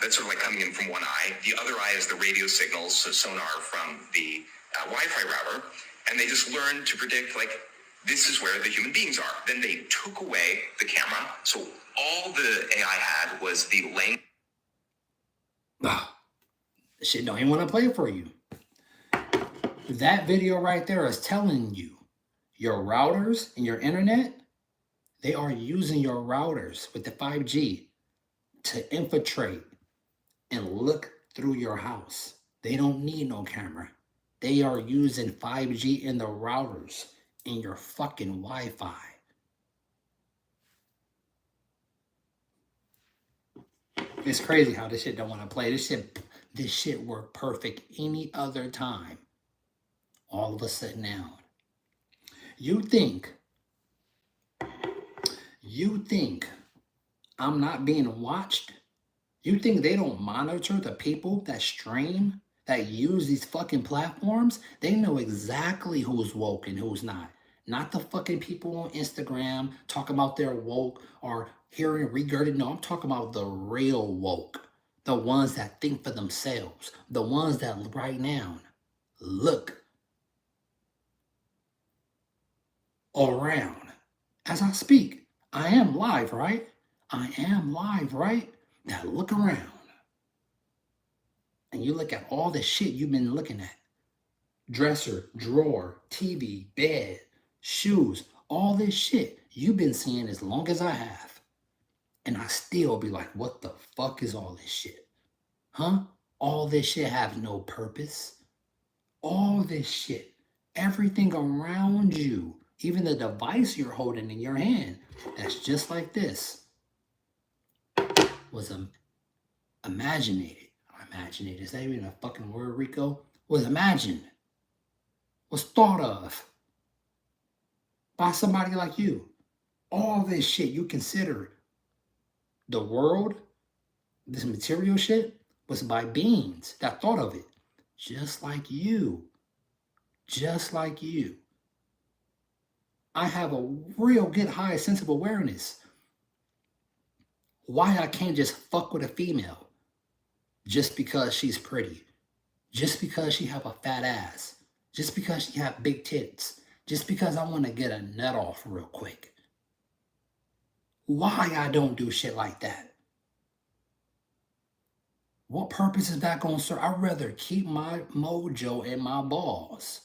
That's sort of like coming in from one eye. The other eye is the radio signals, so sonar from the Wi-Fi router. And they just learned to predict, this is where the human beings are. Then they took away the camera. So all the AI had was the language. This shit don't even want to play for you. That video right there is telling you your routers and your internet, they are using your routers with the 5G to infiltrate and look through your house. They don't need no camera. They are using 5G in the routers in your fucking Wi-Fi. It's crazy how this shit don't want to play. This shit worked perfect any other time. All of a sudden now. You think I'm not being watched? You think they don't monitor the people that stream, that use these fucking platforms? They know exactly who's woke and who's not. Not the fucking people on Instagram talking about their woke or hearing regurgitated. No, I'm talking about the real woke. The ones that think for themselves. The ones that right now look around as I speak. I am live, right? I am live, right? Now look around. And you look at all the shit you've been looking at. Dresser, drawer, TV, bed, shoes, all this shit you've been seeing as long as I have. And I still be like, what the fuck is all this shit? Huh? All this shit have no purpose. All this shit. Everything around you. Even the device you're holding in your hand, that's just like this, was imaginated. Imaginated. Is that even a fucking word, Rico? Was imagined. Was thought of by somebody like you. All this shit you consider the world, this material shit, was by beings that thought of it. Just like you. Just like you. I have a real good high sense of awareness. Why I can't just fuck with a female just because she's pretty, just because she have a fat ass, just because she have big tits, just because I want to get a nut off real quick. Why I don't do shit like that? What purpose is that going to serve? I'd rather keep my mojo in my balls.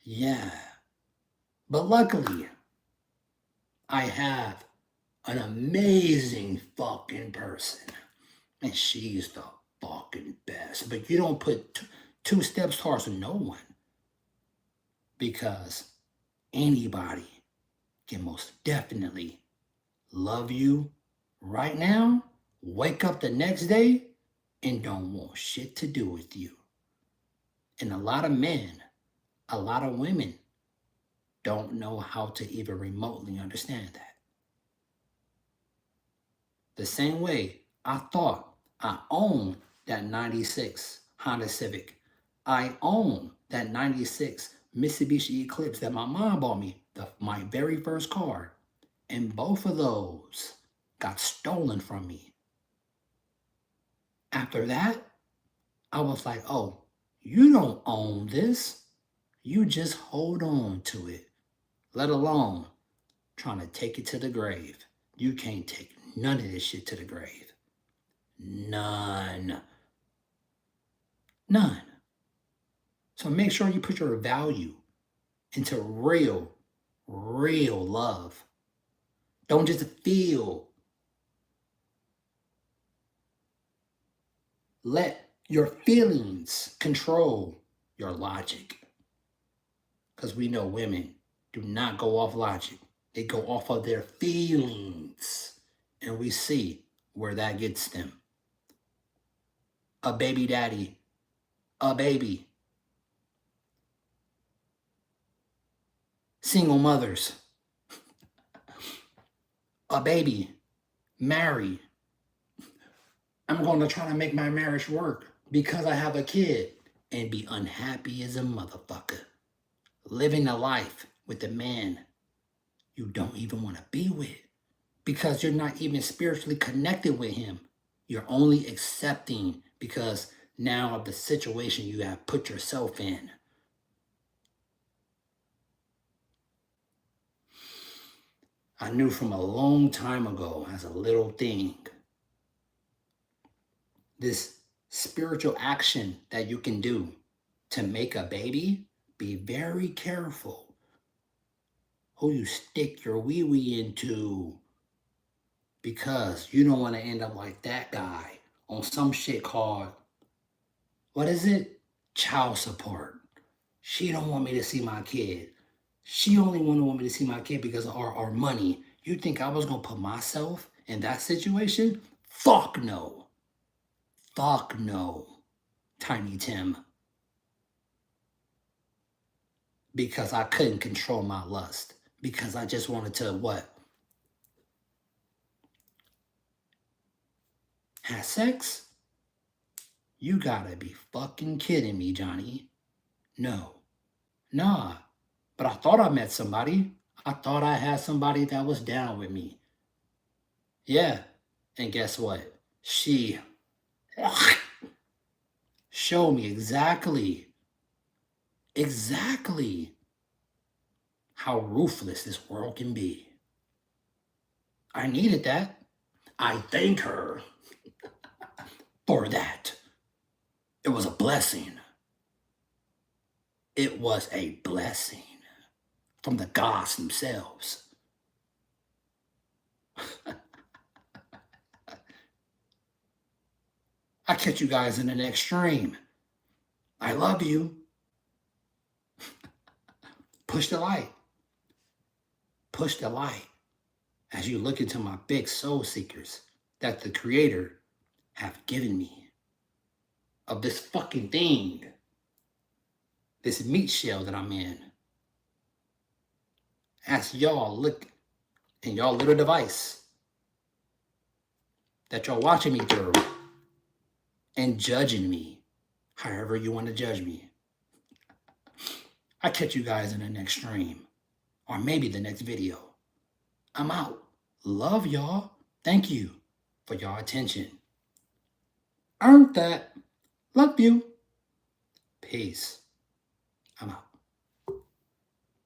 Yeah. But luckily, I have an amazing fucking person. And she's the fucking best. But you don't put two steps towards no one. Because anybody can most definitely love you right now, wake up the next day, and don't want shit to do with you. And a lot of men, a lot of women don't know how to even remotely understand that. The same way I thought I owned that 96 Honda Civic. I own that 96 Mitsubishi Eclipse that my mom bought me, my very first car. And both of those got stolen from me. After that, I was like, oh, you don't own this. You just hold on to it. Let alone trying to take it to the grave. You can't take none of this shit to the grave. None. None. So make sure you put your value into real love. Don't just feel. Let your feelings control your logic. Because we know women do not go off logic. They go off of their feelings. And we see where that gets them. A baby daddy. A baby. Single mothers. A baby. Married. I'm going to try to make my marriage work because I have a kid and be unhappy as a motherfucker. Living a life with a man you don't even want to be with because you're not even spiritually connected with him. You're only accepting because now of the situation you have put yourself in. I knew from a long time ago as a little thing, this spiritual action that you can do to make a baby, be very careful who you stick your wee-wee into because you don't want to end up like that guy on some shit called, what is it? Child support. She don't want me to see my kid. She only want me to see my kid because of our money. You think I was going to put myself in that situation? Fuck no. Fuck no, Tiny Tim. Because I couldn't control my lust. Because I just wanted to, what? Have sex? You gotta be fucking kidding me, Johnny. No. Nah. But I thought I met somebody. I thought I had somebody that was down with me. Yeah. And guess what? She showed me exactly how ruthless this world can be. I needed that. I thank her for that. It was a blessing. It was a blessing from the gods themselves. I'll catch you guys in the next stream. I love you. Push the light. Push the light as you look into my big soul seekers that the Creator have given me of this fucking thing, this meat shell that I'm in. As y'all look in y'all little device that y'all watching me through and judging me however you want to judge me. I'll catch you guys in the next stream or maybe the next video. I'm out. Love y'all. Thank you for your attention. Earned that. Love you. Peace. I'm out.